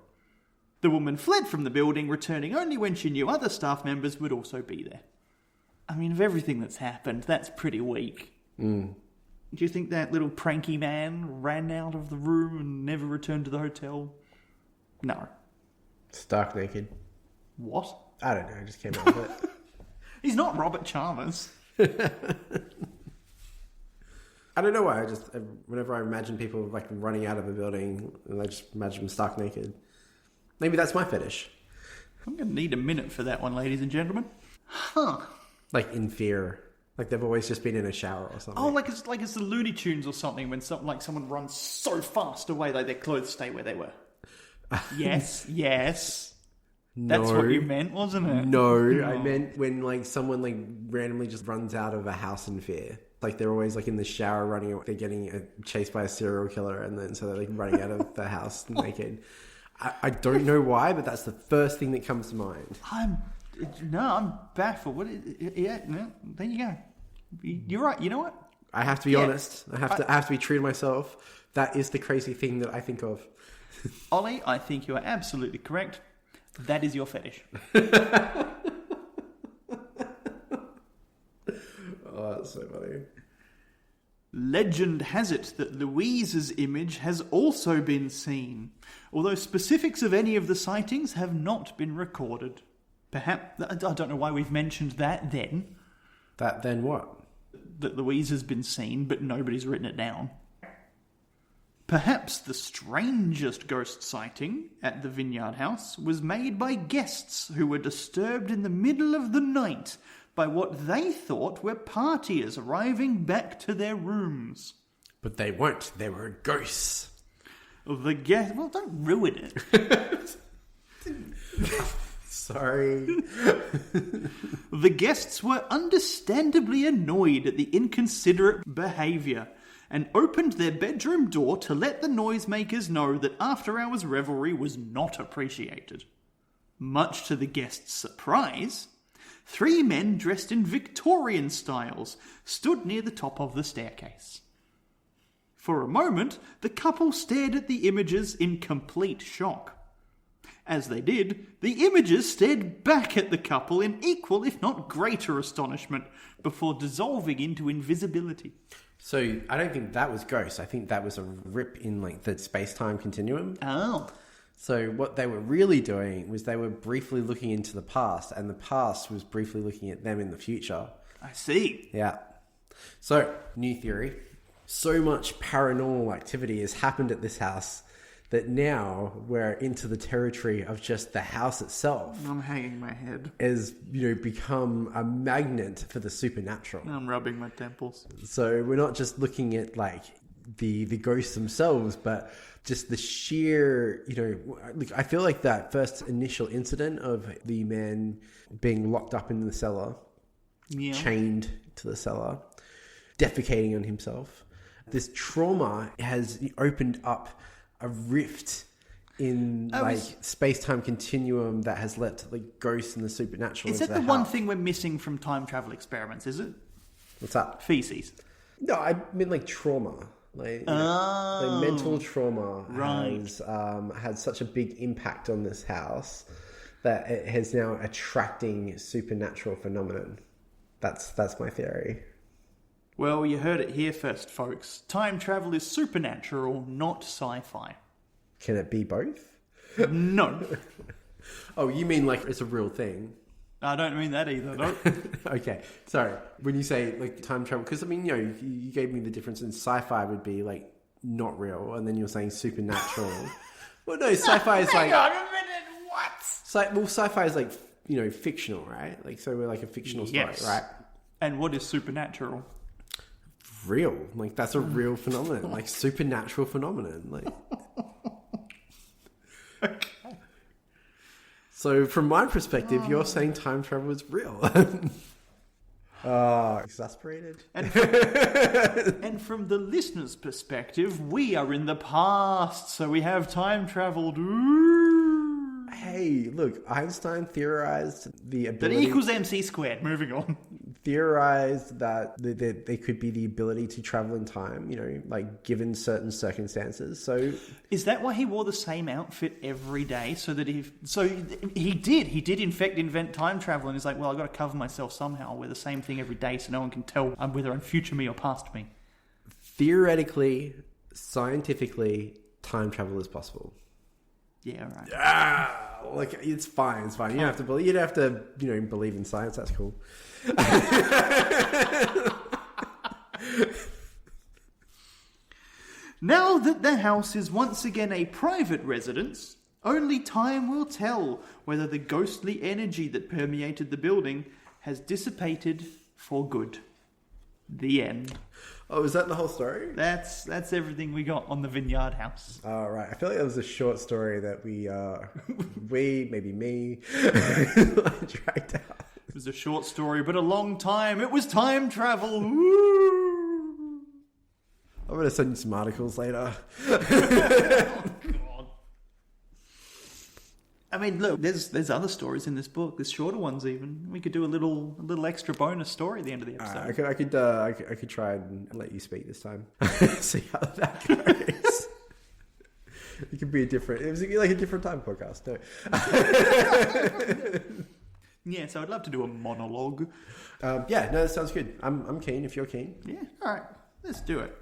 The woman fled from the building, returning only when she knew other staff members would also be there. I mean, of everything that's happened, that's pretty weak. Do you think that little pranky man ran out of the room and never returned to the hotel? No. Stark naked. What? I don't know, I just came up with it. He's not Robert Chalmers. I don't know why, I just, whenever I imagine people like running out of a building, and I just imagine them stark naked. Maybe that's my fetish. I'm going to need a minute for that one, ladies and gentlemen. Huh. Like in fear. Like they've always just been in a shower or something. Oh, like it's the Looney Tunes or something when someone runs so fast away that their clothes stay where they were. Yes. That's what you meant, wasn't it? No, I meant when like someone like randomly just runs out of a house in fear. Like they're always like in the shower running, they're getting chased by a serial killer, and then so they're like running out of the house naked. I don't know why, but that's the first thing that comes to mind. I'm baffled. No, there you go. You're right. You know what? I have to be honest. I have to be true to myself. That is the crazy thing that I think of. Ollie, I think you are absolutely correct. That is your fetish. Oh, that's so funny. Legend has it that Louise's image has also been seen, although specifics of any of the sightings have not been recorded. Perhaps, I don't know why we've mentioned that then. That then what? That Louise has been seen, but nobody's written it down. Perhaps the strangest ghost sighting at the Vineyard house was made by guests who were disturbed in the middle of the night by what they thought were partiers arriving back to their rooms. But they weren't. They were ghosts. The guests... Well, don't ruin it. Sorry. The guests were understandably annoyed at the inconsiderate behaviour and opened their bedroom door to let the noisemakers know that after-hours revelry was not appreciated. Much to the guests' surprise, 3 men dressed in Victorian styles stood near the top of the staircase. For a moment, the couple stared at the images in complete shock. As they did, the images stared back at the couple in equal, if not greater, astonishment before dissolving into invisibility. So I don't think that was ghosts. I think that was a rip in like the space-time continuum. Oh. So what they were really doing was they were briefly looking into the past, and the past was briefly looking at them in the future. I see. Yeah. So, new theory. so much paranormal activity has happened at this house that now we're into the territory of just the house itself. I'm hanging my head. Has, become a magnet for the supernatural. I'm rubbing my temples. So we're not just looking at like the ghosts themselves, but just the sheer, I feel like that first initial incident of the man being locked up in the cellar, chained to the cellar, defecating on himself. This trauma has opened up a rift in space-time continuum that has let the ghosts and the supernatural Is into that the the one house. thing we're missing from time travel experiments, is it? What's that? Feces. No, I mean like trauma. Like mental trauma has had such a big impact on this house that it has now attracting supernatural phenomenon. That's my theory. Well, you heard it here first, folks. Time travel is supernatural, not sci-fi. Can it be both? No. Oh, you mean like it's a real thing? I don't mean that either, no. Okay, sorry. When you say like time travel, because I mean, you gave me the difference in sci-fi would be like not real, and then you're saying supernatural. Well, no, sci-fi is like... Hang on a minute, what? Sci-fi is like, fictional, right? Like, so we're like a fictional story, right? And what is supernatural? Real. Like, that's a real phenomenon. Like, supernatural phenomenon. Like... Okay. So, from my perspective, you're saying time travel is real. Exasperated. And from the listener's perspective, we are in the past, so we have time traveled. Ooh. Hey, look, Einstein theorized the ability... That equals MC squared. Moving on. Theorized that there could be the ability to travel in time, like given certain circumstances. So is that why he wore the same outfit every day? So that he did in fact invent time travel, and he's like, well, I've got to cover myself somehow. I'll wear the same thing every day so no one can tell whether I'm future me or past me. Theoretically, scientifically, time travel is possible. Yeah, right. Like it's fine. You don't have to believe. You don't have to, believe in science. That's cool. Now that the house is once again a private residence, only time will tell whether the ghostly energy that permeated the building has dissipated for good. The end. Oh, is that the whole story? That's everything we got on the Vineyard house. Oh, right. I feel like it was a short story that we maybe me, dragged out. It was a short story, but a long time. It was time travel. Woo! I'm going to send you some articles later. Oh, God. I mean, look, there's other stories in this book. There's shorter ones even. We could do a little extra bonus story at the end of the episode. I could try and let you speak this time. See how that goes. It could be it was like a different time podcast. No. Yeah, so I'd love to do a monologue. Yeah, no, that sounds good. I'm keen if you're keen. Yeah, all right, let's do it.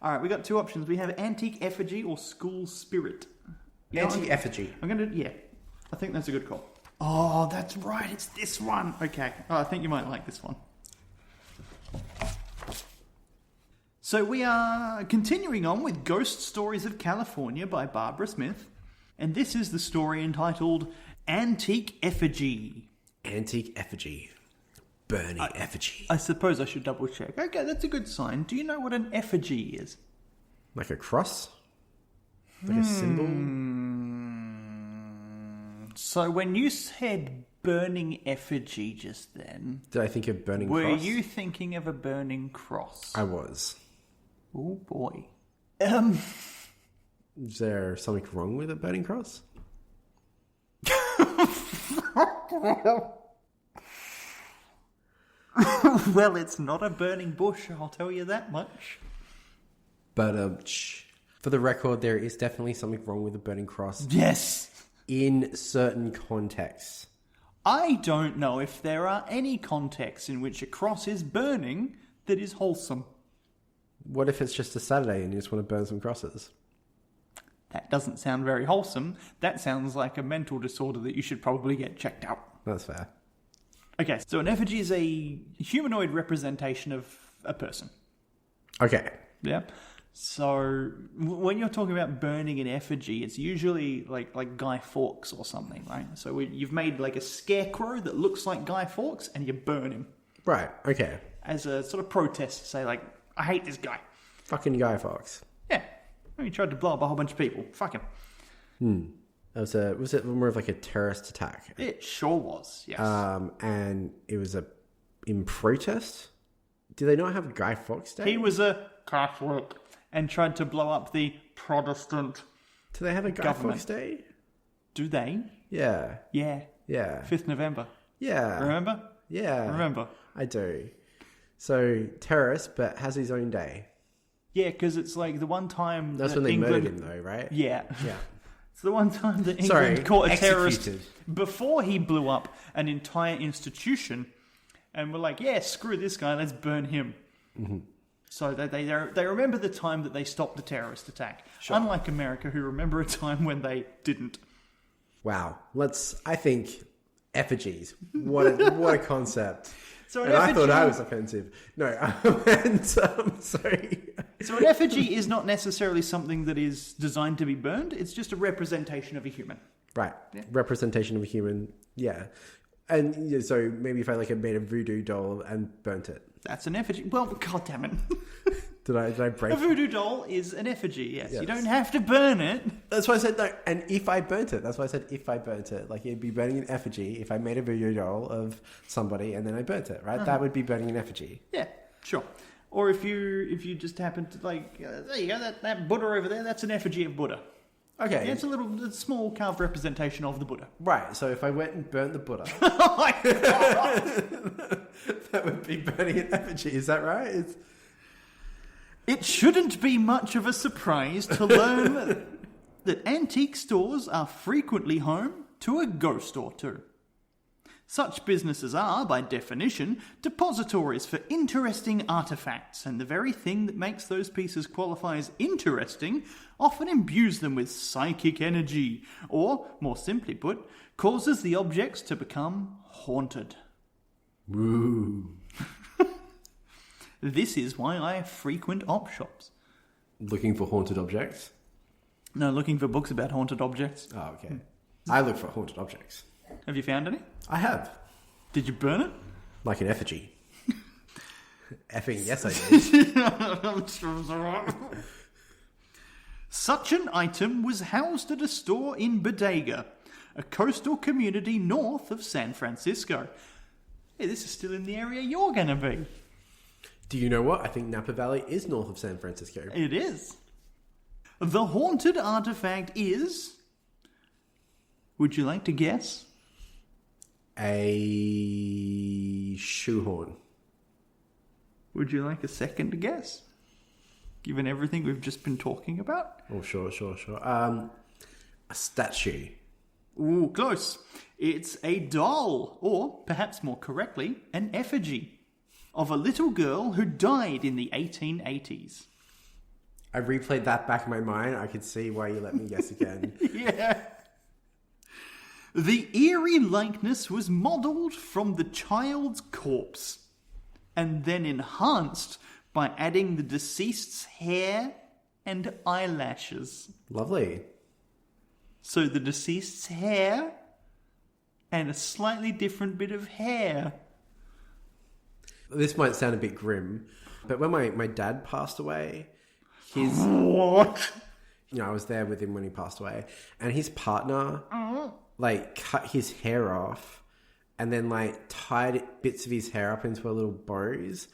All right, we got two options. We have Antique Effigy or School Spirit. Antique Effigy. I think that's a good call. Oh, that's right, it's this one. Okay, I think you might like this one. So we are continuing on with Ghost Stories of California by Barbara Smith. And this is the story entitled Antique Effigy. Antique Effigy. Burning effigy. I suppose I should double check. Okay, that's a good sign. Do you know what an effigy is? Like a cross? Like a symbol? So when you said burning effigy just then... Did I think of burning cross? Were you thinking of a burning cross? I was. Oh boy. Is there something wrong with a burning cross? Well, it's not a burning bush, I'll tell you that much. But for the record, there is definitely something wrong with a burning cross. Yes. In certain contexts. I don't know if there are any contexts in which a cross is burning that is wholesome. What if it's just a Saturday and you just want to burn some crosses? That doesn't sound very wholesome. That sounds like a mental disorder that you should probably get checked out. That's fair. Okay, so an effigy is a humanoid representation of a person. Okay. Yeah. So when you're talking about burning an effigy, it's usually like Guy Fawkes or something, right? So you've made like a scarecrow that looks like Guy Fawkes and you burn him. Right, okay. As a sort of protest to say, like, I hate this guy. Fucking Guy Fawkes. Yeah. He tried to blow up a whole bunch of people. Fuck him. Was it more of like a terrorist attack? It sure was, yes. And it was in protest? Do they not have Guy Fawkes Day? He was a Catholic and tried to blow up the Protestant. Do they have a Guy government. Fawkes Day? Do they? Yeah. Yeah. Yeah. 5th November. Yeah. Remember? Yeah. Remember. I do. So, terrorist, but has his own day. Yeah, because it's like the one time That's that when they England... murdered him, though, right? Yeah. Yeah. It's the one time that England caught a terrorist before he blew up an entire institution, and were like, yeah, screw this guy, let's burn him. Mm-hmm. So they remember the time that they stopped the terrorist attack. Sure. Unlike America, who remember a time when they didn't. Wow. I think, effigies. What a concept. So and I thought I was offensive. No, sorry. So an effigy is not necessarily something that is designed to be burned. It's just a representation of a human. Right. Yeah. Representation of a human. Yeah. And yeah, so maybe if I made a voodoo doll and burnt it. That's an effigy. Well, God damn it. Did I break A voodoo doll is an effigy, yes. You don't have to burn it. That's why I said no. And if I burnt it, that's why I said if I burnt it. Like, it'd be burning an effigy if I made a voodoo doll of somebody and then I burnt it, right? Uh-huh. That would be burning an effigy. Yeah, sure. Or if you just happen to, like, there you go, that Buddha over there, that's an effigy of Buddha. Okay. Yeah, it's a small carved representation of the Buddha. Right, so if I went and burnt the Buddha, Oh my God. that would be burning an effigy, is that right? It shouldn't be much of a surprise to learn that antique stores are frequently home to a ghost or two. Such businesses are, by definition, depositories for interesting artifacts, and the very thing that makes those pieces qualify as interesting often imbues them with psychic energy, or, more simply put, causes the objects to become haunted. Woo. This is why I frequent op shops. Looking for haunted objects? No, looking for books about haunted objects. Oh, okay. I look for haunted objects. Have you found any? I have. Did you burn it? Like an effigy. Effing yes, I did. Such an item was housed at a store in Bodega, a coastal community north of San Francisco. Hey, this is still in the area you're going to be. Do you know what? I think Napa Valley is north of San Francisco. It is. The haunted artifact is... Would you like to guess? A shoehorn. Would you like a second guess? Given everything we've just been talking about? Oh, sure. A statue. Ooh, close. It's a doll, or perhaps more correctly, an effigy of a little girl who died in the 1880s. I replayed that back in my mind. I could see why you let me guess again. Yeah. The eerie likeness was modelled from the child's corpse and then enhanced by adding the deceased's hair and eyelashes. Lovely. So the deceased's hair and a slightly different bit of hair. This might sound a bit grim, but when my dad passed away, his... What? You know, I was there with him when he passed away, and his partner, like, cut his hair off and then, like, tied bits of his hair up into a little bows,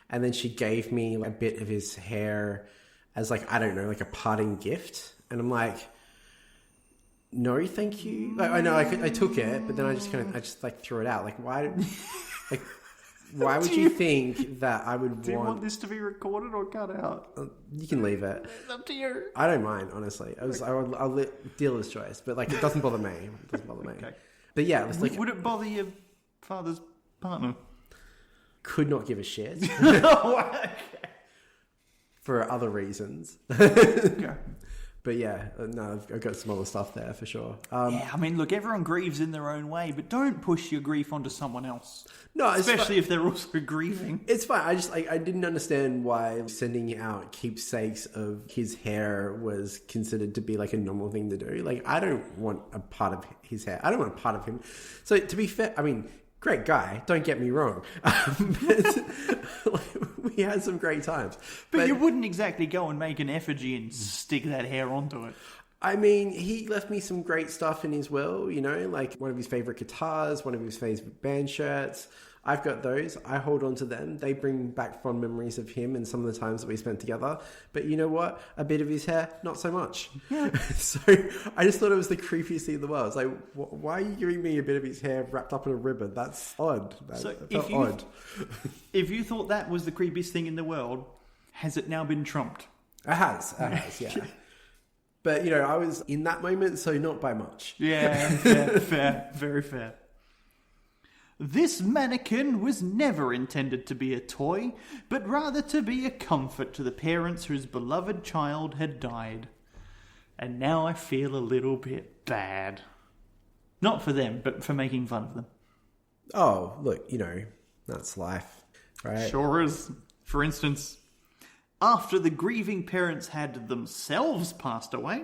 and then she gave me a bit of his hair as, like, I don't know, like a parting gift, and I'm like... No, thank you. Like, I know I took it, but then I just threw it out. Like, why? Like, why would you think that I would Do you want this to be recorded or cut out? You can leave it. It's up to you. I don't mind, honestly. I'll let dealer's choice, but like, it doesn't bother me. Okay. But yeah, it's like, would it bother your father's partner? Could not give a shit Okay. for other reasons. Okay. But yeah, no, I've got some other stuff there for sure. Yeah, I mean, look, everyone grieves in their own way, but don't push your grief onto someone else. No, especially if they're also grieving. It's fine. I didn't understand why sending out keepsakes of his hair was considered to be like a normal thing to do. Like, I don't want a part of his hair. I don't want a part of him. So to be fair, I mean, great guy. Don't get me wrong. But, we had some great times. But you wouldn't exactly go and make an effigy and stick that hair onto it. I mean, he left me some great stuff in his will, you know, like one of his favorite guitars, one of his favorite band shirts. I've got those. I hold on to them. They bring back fond memories of him and some of the times that we spent together. But you know what? A bit of his hair, not so much. Yeah. So I just thought it was the creepiest thing in the world. It's like, why are you giving me a bit of his hair wrapped up in a ribbon? That's odd. That felt odd. If you thought that was the creepiest thing in the world, has it now been trumped? It has, yeah. But, you know, I was in that moment, so not by much. Yeah, fair, very fair. This mannequin was never intended to be a toy, but rather to be a comfort to the parents whose beloved child had died. And now I feel a little bit bad. Not for them, but for making fun of them. Oh, look, you know, that's life, right? Sure is. For instance, after the grieving parents had themselves passed away,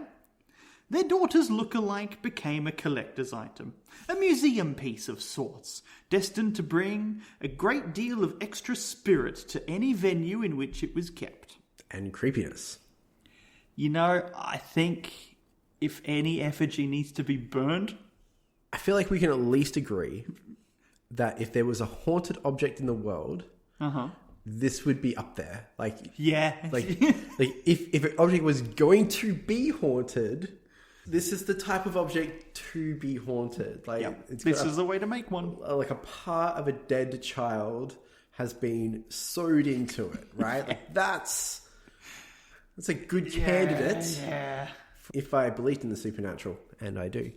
their daughter's look-alike became a collector's item, a museum piece of sorts, destined to bring a great deal of extra spirit to any venue in which it was kept. And creepiness. You know, I think if any effigy needs to be burned... I feel like we can at least agree that if there was a haunted object in the world, this would be up there. Like, yeah. like if an object was going to be haunted... This is the type of object to be haunted. Like, this is the way to make one. Like a part of a dead child has been sewed into it, right? Like that's a good candidate. Yeah. If I believed in the supernatural, and I do,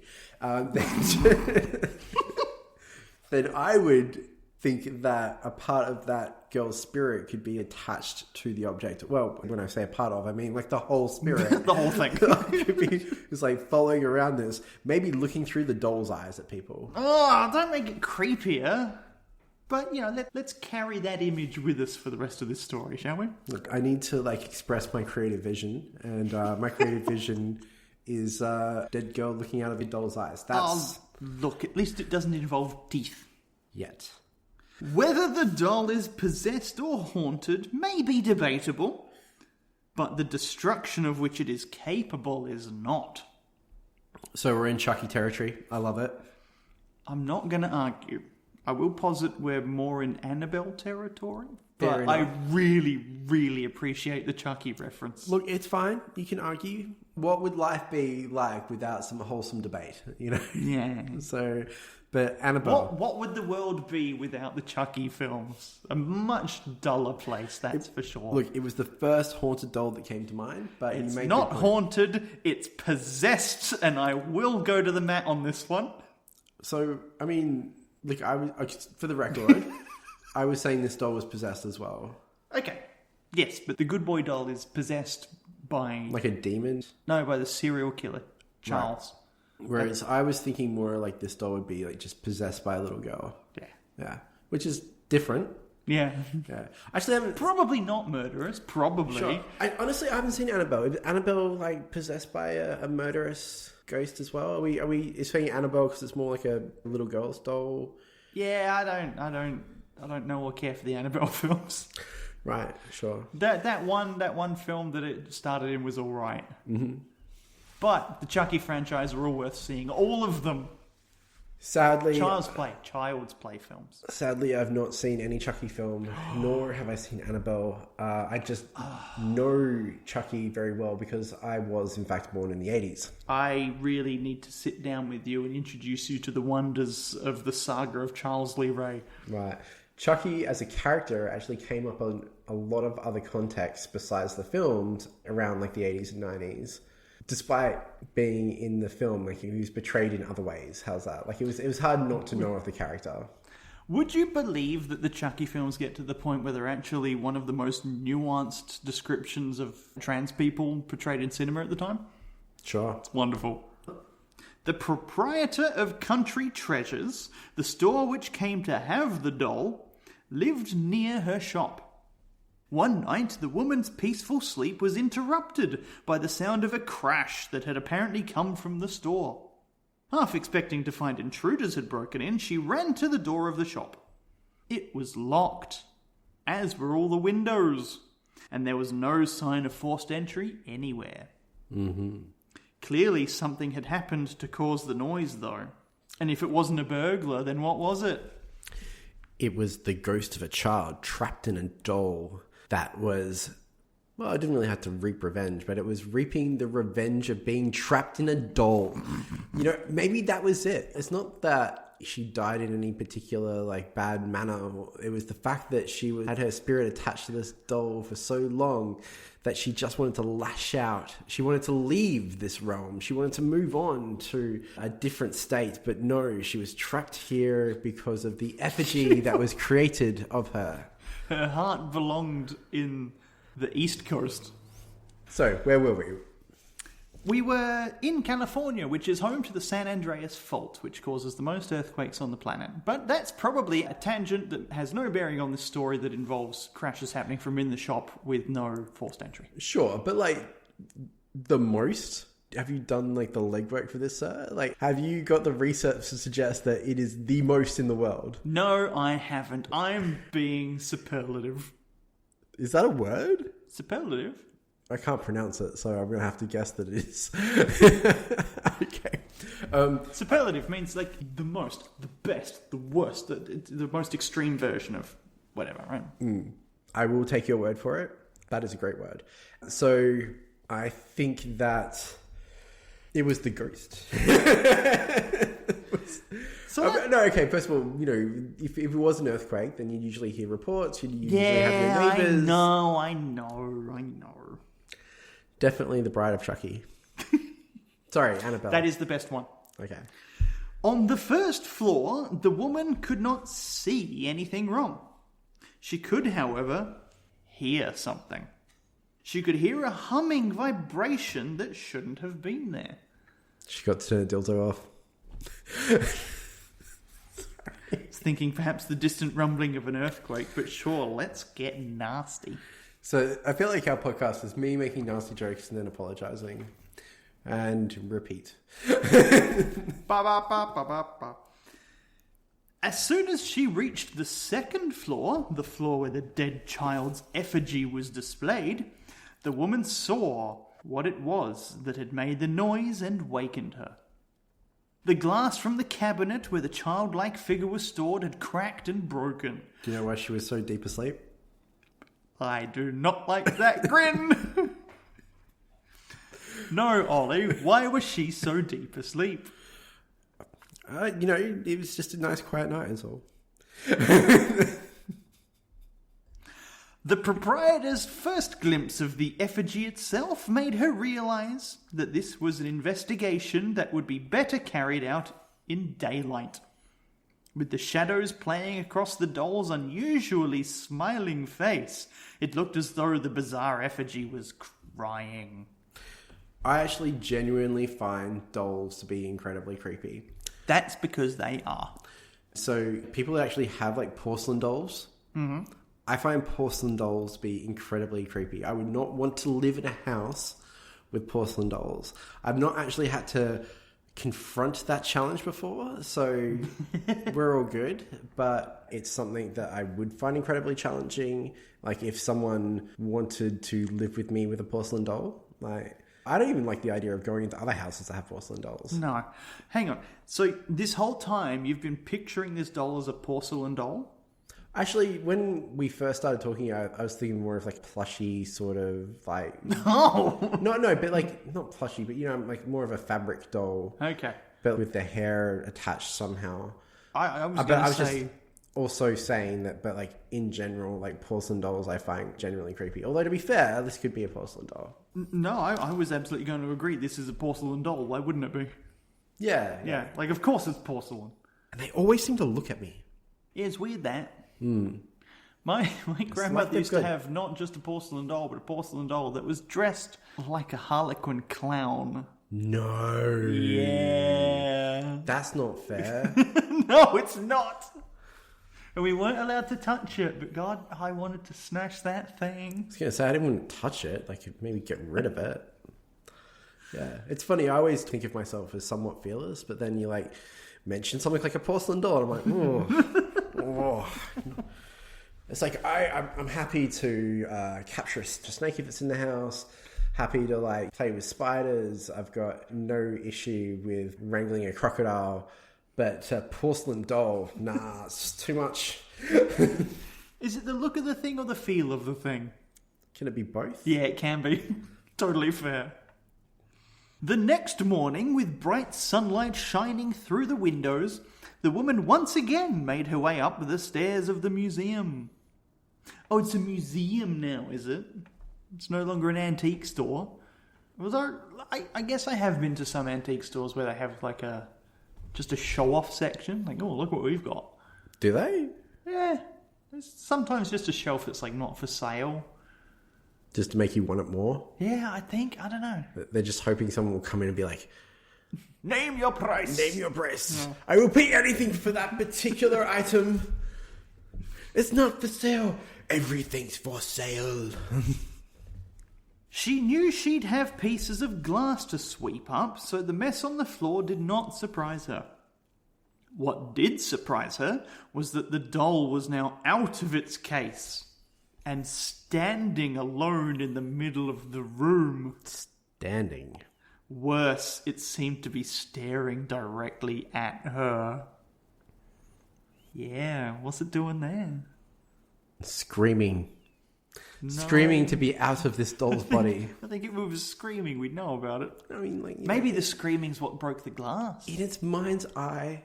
then I would think that a part of that girl's spirit could be attached to the object. Well, when I say a part of, I mean like the whole spirit. The whole thing. Could be just like following around this, maybe looking through the doll's eyes at people. Oh, don't make it creepier. But, you know, let's carry that image with us for the rest of this story, shall we? Look, I need to like express my creative vision, and my creative vision is a dead girl looking out of a doll's eyes. That's... look, at least it doesn't involve teeth. Yet. Whether the doll is possessed or haunted may be debatable, but the destruction of which it is capable is not. So we're in Chucky territory. I love it. I'm not going to argue. I will posit we're more in Annabelle territory, but I really, really appreciate the Chucky reference. Look, it's fine. You can argue. What would life be like without some wholesome debate? You know? Yeah. So... But Annabelle... What would the world be without the Chucky films? A much duller place, that's for sure. Look, it was the first haunted doll that came to mind, but it's you made not haunted, it's possessed, and I will go to the mat on this one. So, I mean, look, for the record, I was saying this doll was possessed as well. Okay. Yes, but the good boy doll is possessed by... Like a demon? No, by the serial killer, Charles. Right. Whereas I was thinking more like this doll would be like just possessed by a little girl. Yeah. Yeah. Which is different. Yeah. Yeah. Actually, I haven't... Probably not murderous. Probably. Sure. Honestly, I haven't seen Annabelle. Is Annabelle like possessed by a murderous ghost as well? Are we saying Annabelle because it's more like a little girl's doll? Yeah, I don't know or care for the Annabelle films. Right. Sure. That one film that it started in was all right. Mm-hmm. But the Chucky franchise are all worth seeing. All of them. Sadly... Child's play films. Sadly, I've not seen any Chucky film, nor have I seen Annabelle. I just know Chucky very well because I was, in fact, born in the 80s. I really need to sit down with you and introduce you to the wonders of the saga of Charles Lee Ray. Right. Chucky, as a character, actually came up on a lot of other contexts besides the films around like the 80s and 90s. Despite being in the film, like he was portrayed in other ways. How's that? Like it was hard not to know of the character. Would you believe that the Chucky films get to the point where they're actually one of the most nuanced descriptions of trans people portrayed in cinema at the time? Sure. It's wonderful. The proprietor of Country Treasures, the store which came to have the doll, lived near her shop. One night, the woman's peaceful sleep was interrupted by the sound of a crash that had apparently come from the store. Half expecting to find intruders had broken in, she ran to the door of the shop. It was locked, as were all the windows, and there was no sign of forced entry anywhere. Clearly something had happened to cause the noise, though. And if it wasn't a burglar, then what was it? It was the ghost of a child trapped in a doll that was... Well, I didn't really have to reap revenge, but it was reaping the revenge of being trapped in a doll. You know, maybe that was it. It's not that she died in any particular, like, bad manner. It was the fact that she had her spirit attached to this doll for so long that she just wanted to lash out. She wanted to leave this realm. She wanted to move on to a different state. But no, she was trapped here because of the effigy that was created of her. Her heart belonged in the East Coast. So, where were we? We were in California, which is home to the San Andreas Fault, which causes the most earthquakes on the planet. But that's probably a tangent that has no bearing on this story that involves crashes happening from in the shop with no forced entry. Sure, but like the most... Have you done like the legwork for this, sir? Like, have you got the research to suggest that it is the most in the world? No, I haven't. I'm being superlative. Is that a word? Superlative? I can't pronounce it, so I'm going to have to guess that it is. Okay. Superlative means like the most, the best, the worst, the most extreme version of whatever, right? I will take your word for it. That is a great word. So I think that it was the ghost. Okay, first of all, you know, if it was an earthquake, then you'd usually hear reports, you'd usually have your neighbours. I know. Definitely the Bride of Chucky. Sorry, Annabelle. That is the best one. Okay. On the first floor, the woman could not see anything wrong. She could, however, hear something. She could hear a humming vibration that shouldn't have been there. She got to turn a dildo off. It's thinking perhaps the distant rumbling of an earthquake, but sure, let's get nasty. So I feel like our podcast is me making nasty jokes and then apologising. And repeat. As soon as she reached the second floor, the floor where the dead child's effigy was displayed, the woman saw what it was that had made the noise and wakened her. The glass from the cabinet where the childlike figure was stored had cracked and broken. Do you know why she was so deep asleep? I do not like that grin. No, Ollie, why was she so deep asleep? You know, it was just a nice quiet night, is all. The proprietor's first glimpse of the effigy itself made her realise that this was an investigation that would be better carried out in daylight. With the shadows playing across the doll's unusually smiling face, it looked as though the bizarre effigy was crying. I actually genuinely find dolls to be incredibly creepy. That's because they are. So people that actually have like porcelain dolls, I find porcelain dolls to be incredibly creepy. I would not want to live in a house with porcelain dolls. I've not actually had to confront that challenge before, so we're all good. But it's something that I would find incredibly challenging. Like if someone wanted to live with me with a porcelain doll, like I don't even like the idea of going into other houses that have porcelain dolls. No. Hang on. So this whole time you've been picturing this doll as a porcelain doll? Actually, when we first started talking, I was thinking more of like plushy sort of like... No! No, but like, not plushy, but you know, like more of a fabric doll. Okay. But with the hair attached somehow. I was going to say... Just also saying that, but like in general, like porcelain dolls I find genuinely creepy. Although to be fair, this could be a porcelain doll. No, I was absolutely going to agree. This is a porcelain doll. Why wouldn't it be? Yeah. Yeah, like of course it's porcelain. And they always seem to look at me. Yeah, it's weird that. My grandmother used to have not just a porcelain doll, but a porcelain doll that was dressed like a harlequin clown. No. Yeah. That's not fair. No, it's not. And we weren't allowed to touch it, but God, I wanted to smash that thing. I was going to say, I didn't want to touch it. Like, maybe get rid of it. Yeah. It's funny. I always think of myself as somewhat fearless, but then you, like, mention something like a porcelain doll, and I'm like, oh. Oh. It's like, I'm happy to capture a snake if it's in the house. Happy to, like, play with spiders. I've got no issue with wrangling a crocodile. But a porcelain doll, nah, it's too much. Is it the look of the thing or the feel of the thing? Can it be both? Yeah, it can be. Totally fair. The next morning, with bright sunlight shining through the windows, the woman once again made her way up the stairs of the museum. Oh, it's a museum now, is it? It's no longer an antique store. I guess I have been to some antique stores where they have like just a show-off section. Like, oh, look what we've got. Do they? Yeah. There's sometimes just a shelf that's like not for sale. Just to make you want it more? Yeah, I don't know. They're just hoping someone will come in and be like, Name your price. name your price. No. I will pay anything for that particular item. It's not for sale. Everything's for sale. She knew she'd have pieces of glass to sweep up, so the mess on the floor did not surprise her. What did surprise her was that the doll was now out of its case and standing alone in the middle of the room. Standing. Worse, it seemed to be staring directly at her. Yeah, what's it doing there? Screaming. No. Screaming to be out of this doll's body. I think if it was screaming, we'd know about it. I mean, like, Maybe the screaming's what broke the glass. in its mind's eye.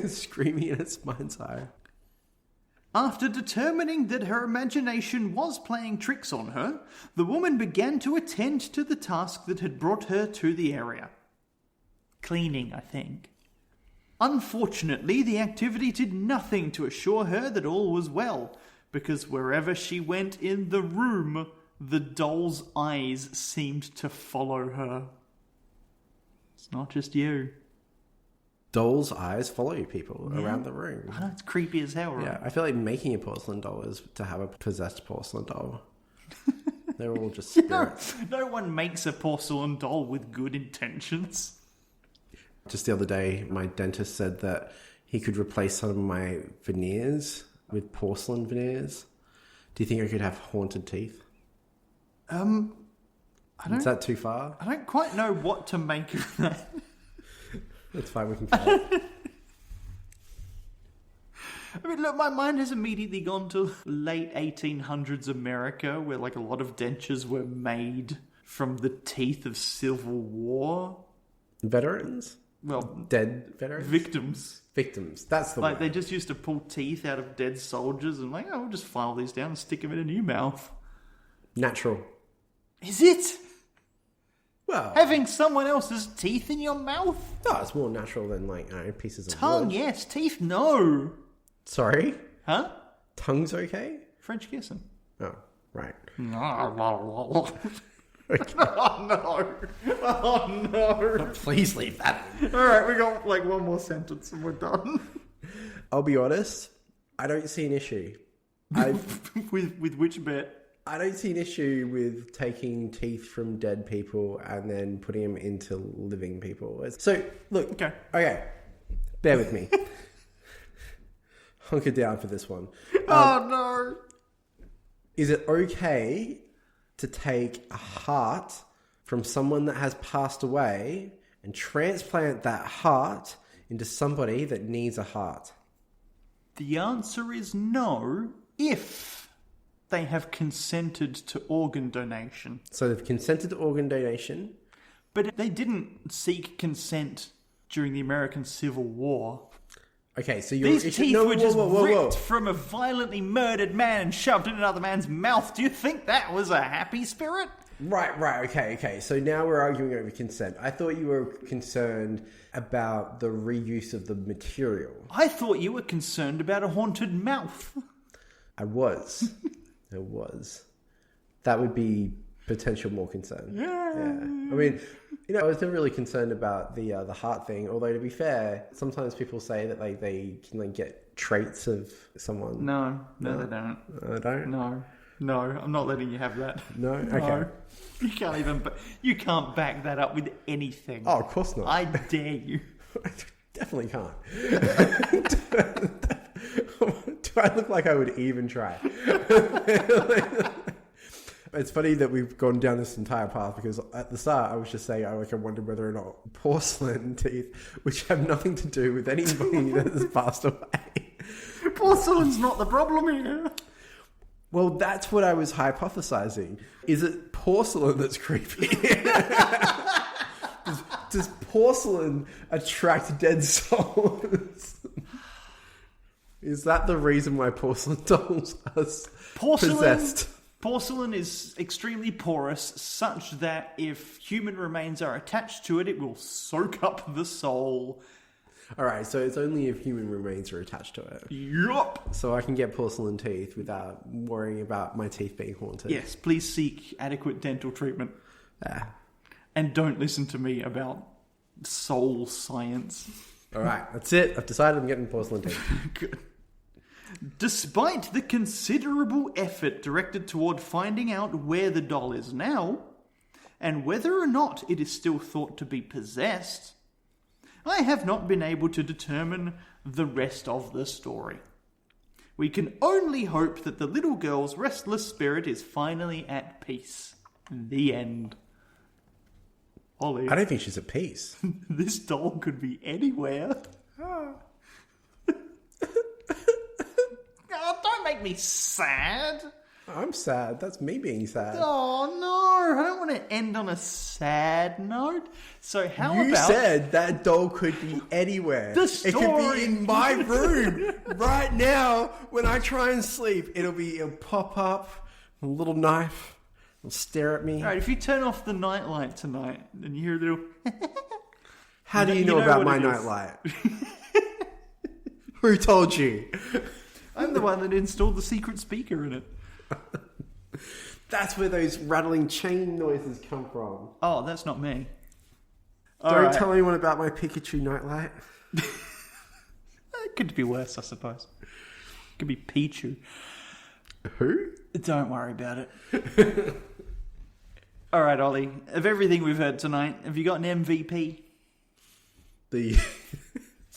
Screaming in its mind's eye. After determining that her imagination was playing tricks on her, the woman began to attend to the task that had brought her to the area. Cleaning, I think. Unfortunately, the activity did nothing to assure her that all was well, because wherever she went in the room, the doll's eyes seemed to follow her. It's not just you. Doll's eyes follow people around the room. I know, it's creepy as hell, right? Yeah, I feel like making a porcelain doll is to have a possessed porcelain doll. They're all just spirits. No one makes a porcelain doll with good intentions. Just the other day, my dentist said that he could replace some of my veneers with porcelain veneers. Do you think I could have haunted teeth? Is that too far? I don't quite know what to make of that. That's fine, we can cut it. I mean, look, my mind has immediately gone to late 1800s America, where like a lot of dentures were made from the teeth of Civil War. Veterans? Well, Dead veterans? victims. Victims, that's the Like, word. they just used to pull teeth out of dead soldiers and like, oh, we'll just file these down and stick them in a new mouth. Natural. Is it? Well, Having someone else's teeth in your mouth? no, it's more natural than, like, I don't know, pieces of Tongue, wood. yes. Teeth, no. Sorry? Huh? Tongue's okay? French kissing. Oh, right. No. Okay. Oh, no. Oh, no. Please leave that in. All right, we got like one more sentence and we're done. I'll be honest, I don't see an issue. with which bit? I don't see an issue with taking teeth from dead people and then putting them into living people. So, look. Okay. Bear with me. Hunker down for this one. Oh, no. Is it okay to take a heart from someone that has passed away and transplant that heart into somebody that needs a heart? The answer is no, if they have consented to organ donation. So they've consented to organ donation. But they didn't seek consent during the American Civil War. Okay, so you're... These teeth were just ripped from a violently murdered man and shoved in another man's mouth. Do you think that was a happy spirit? Right, okay. So now we're arguing over consent. I thought you were concerned about the reuse of the material. I thought you were concerned about a haunted mouth. I was. I was. That would be potential more concern. Yeah. I mean, I was never really concerned about the heart thing. Although to be fair, sometimes people say that they can get traits of someone. No, they don't. I don't. No, I'm not letting you have that. No. Okay. No. You can't back that up with anything. Oh, of course not. I dare you. I definitely can't. Do I look like I would even try? It's funny that we've gone down this entire path because at the start I was just saying I wonder whether or not porcelain teeth, which have nothing to do with anybody that has passed away. Porcelain's not the problem here. Well, that's what I was hypothesizing. Is it porcelain that's creepy? Does porcelain attract dead souls? Is that the reason why porcelain dolls are possessed? Porcelain is extremely porous, such that if human remains are attached to it, it will soak up the soul. Alright, so it's only if human remains are attached to it. Yup. So I can get porcelain teeth without worrying about my teeth being haunted. Yes, please seek adequate dental treatment. And don't listen to me about soul science. Alright, that's it. I've decided I'm getting porcelain teeth. Good. Despite the considerable effort directed toward finding out where the doll is now, and whether or not it is still thought to be possessed, I have not been able to determine the rest of the story. We can only hope that the little girl's restless spirit is finally at peace. The end. Olly. I don't think she's at peace. This doll could be anywhere. Oh, don't make me sad. I'm sad. That's me being sad. Oh, no. I don't want to end on a sad note. So how You about... said that doll could be anywhere. The It could story. be in my room right now when I try and sleep. It'll pop up, a little knife, it'll stare at me. All right, if you turn off the nightlight tonight and you hear a little... How do you you know know about what my it is. nightlight? Who told you? I'm the one that installed the secret speaker in it. That's where those rattling chain noises come from. Oh, that's not me. Don't tell anyone about my Pikachu nightlight. It could be worse, I suppose. It could be Pichu. Who? Don't worry about it. All right, Ollie. Of everything we've heard tonight, have you got an MVP?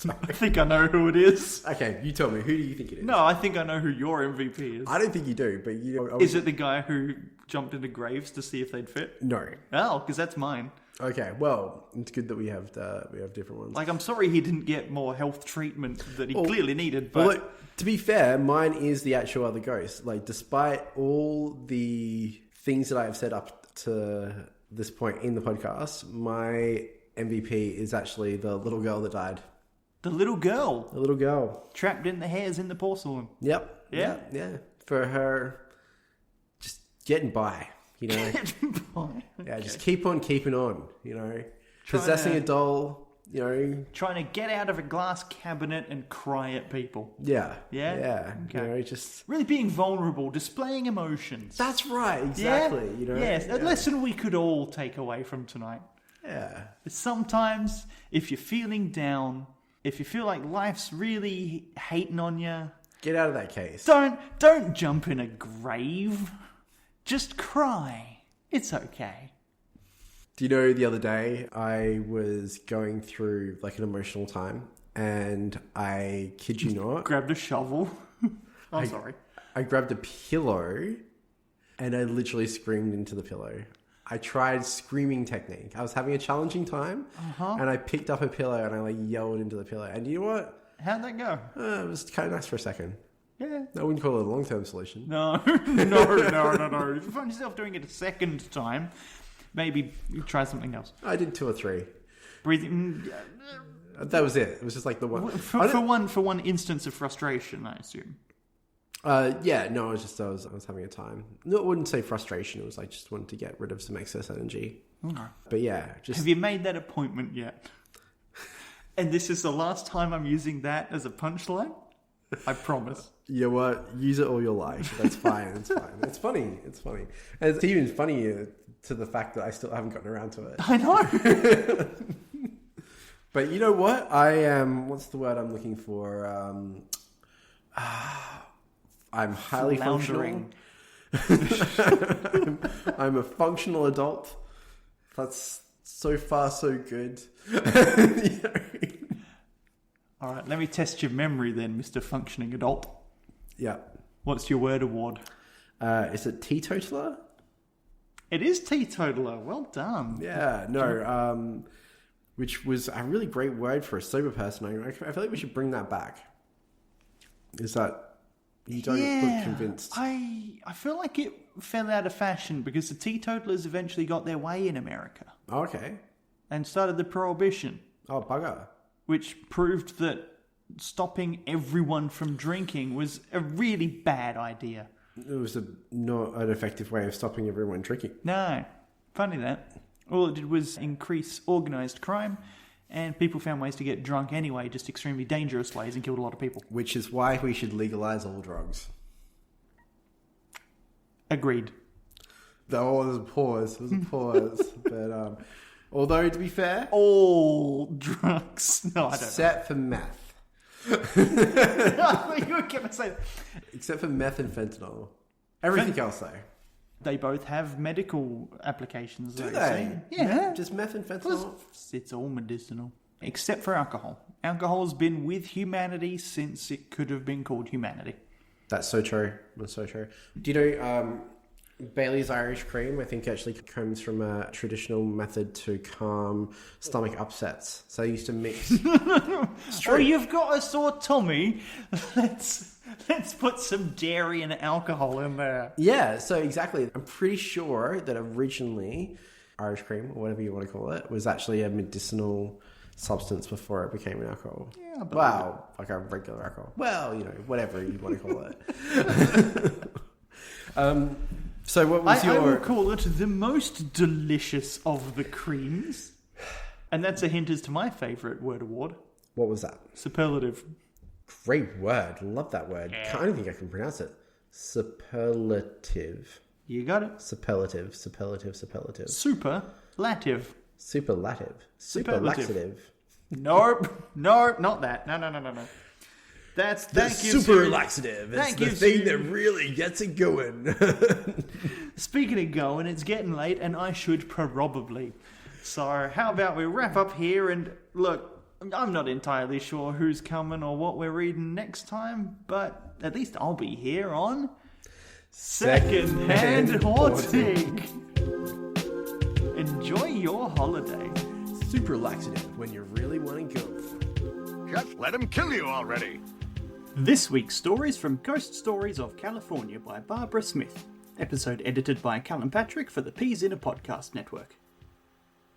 I think I know who it is. Okay, you tell me. Who do you think it is? No, I think I know who your MVP is. I don't think you do, but you know... Is it the guy who jumped into graves to see if they'd fit? No. Oh, because that's mine. Okay, well, it's good that we have different ones. Like, I'm sorry he didn't get more health treatment that he clearly needed, but... Well, look, to be fair, mine is the actual other ghost. Like, despite all the things that I have said up to this point in the podcast, my MVP is actually the little girl that died. The little girl. The little girl. Trapped in the hairs in the porcelain. Yep. Yeah? Yeah. For her just getting by, you know. Okay. Yeah, just keep on keeping on, you know. Possessing a doll, you know. Trying to get out of a glass cabinet and cry at people. Yeah. Yeah? Yeah. Okay. You know, just... Really being vulnerable, displaying emotions. That's right, exactly. Yeah? You know. Yes, a Yeah. lesson we could all take away from tonight. Yeah. Sometimes, if you're feeling down, if you feel like life's really hating on you, Get out of that case. don't jump in a grave. Just cry. It's okay. Do you know the other day I was going through like an emotional time and I kid you not, Grabbed a shovel. I'm sorry. I grabbed a pillow and I literally screamed into the pillow. I tried screaming technique. I was having a challenging time and I picked up a pillow and I like yelled into the pillow. And you know what? How'd that go? It was kind of nice for a second. Yeah. I wouldn't call it a long-term solution. No. If you find yourself doing it a second time, maybe you try something else. I did 2 or 3. Breathing. That was it. It was just like the one. For one instance of frustration, I assume. Yeah, no, I was having a time. No, I wouldn't say frustration. It was like just wanted to get rid of some excess energy. Okay. But yeah, just Have you made that appointment yet? And this is the last time I'm using that as a punchline? I promise. You know what? Use it all you like. That's fine. It's fine. It's funny. It's funny. And it's even funnier to the fact that I still haven't gotten around to it. I know. But you know what? I am... What's the word I'm looking for? I'm highly functional. I'm a functional adult. That's so far so good. All right, let me test your memory then, Mr. Functioning Adult. Yeah. What's your word award? Is it teetotaler? It is teetotaler. Well done. Yeah, no. Which was a really great word for a sober person. I feel like we should bring that back. Is that... You don't look convinced. I feel like it fell out of fashion because the teetotalers eventually got their way in America. Oh, okay. And started the prohibition. Oh, bugger. Which proved that stopping everyone from drinking was a really bad idea. It was not an effective way of stopping everyone drinking. No. Funny that. All it did was increase organised crime, and people found ways to get drunk anyway, just extremely dangerous ways, and killed a lot of people. Which is why we should legalise all drugs. Agreed. Oh, there's a pause. But, although, to be fair... All drugs. No, I don't Except for meth. I thought you were going to say that. Except for meth and fentanyl. Everything else, though. They both have medical applications. Do they? Yeah. Just meth and fentanyl? It's all medicinal. Except for alcohol. Alcohol's been with humanity since it could have been called humanity. That's so true. That's so true. Do you know Bailey's Irish Cream, I think, actually comes from a traditional method to calm stomach upsets. So they used to mix... Oh, you've got a sore tummy? Let's put some dairy and alcohol in there. Yeah, so exactly. I'm pretty sure that originally Irish Cream, or whatever you want to call it, was actually a medicinal substance before it became an alcohol. Yeah, but wow, like a regular alcohol. Well, you know, whatever you want to call it. So what was I will call it the most delicious of the creams. And that's a hint as to my favourite word award. What was that? Superlative. Great word. Love that word. I don't think I can pronounce it. Superlative. You got it. Superlative. Superlative. Superlative. Superlative. Nope, not that. No. That gives super you, laxative. It's that the gives thing you- that really gets it going. Speaking of going, it's getting late and I should probably. So how about we wrap up here and look, I'm not entirely sure who's coming or what we're reading next time, but at least I'll be here on Second-Hand Haunting. Enjoy your holiday. Super laxative when you really want to go. Just let him kill you already. This week's stories from Ghost Stories of California by Barbara Smith. Episode edited by Callum Patrick for the Peas in a Podcast Network.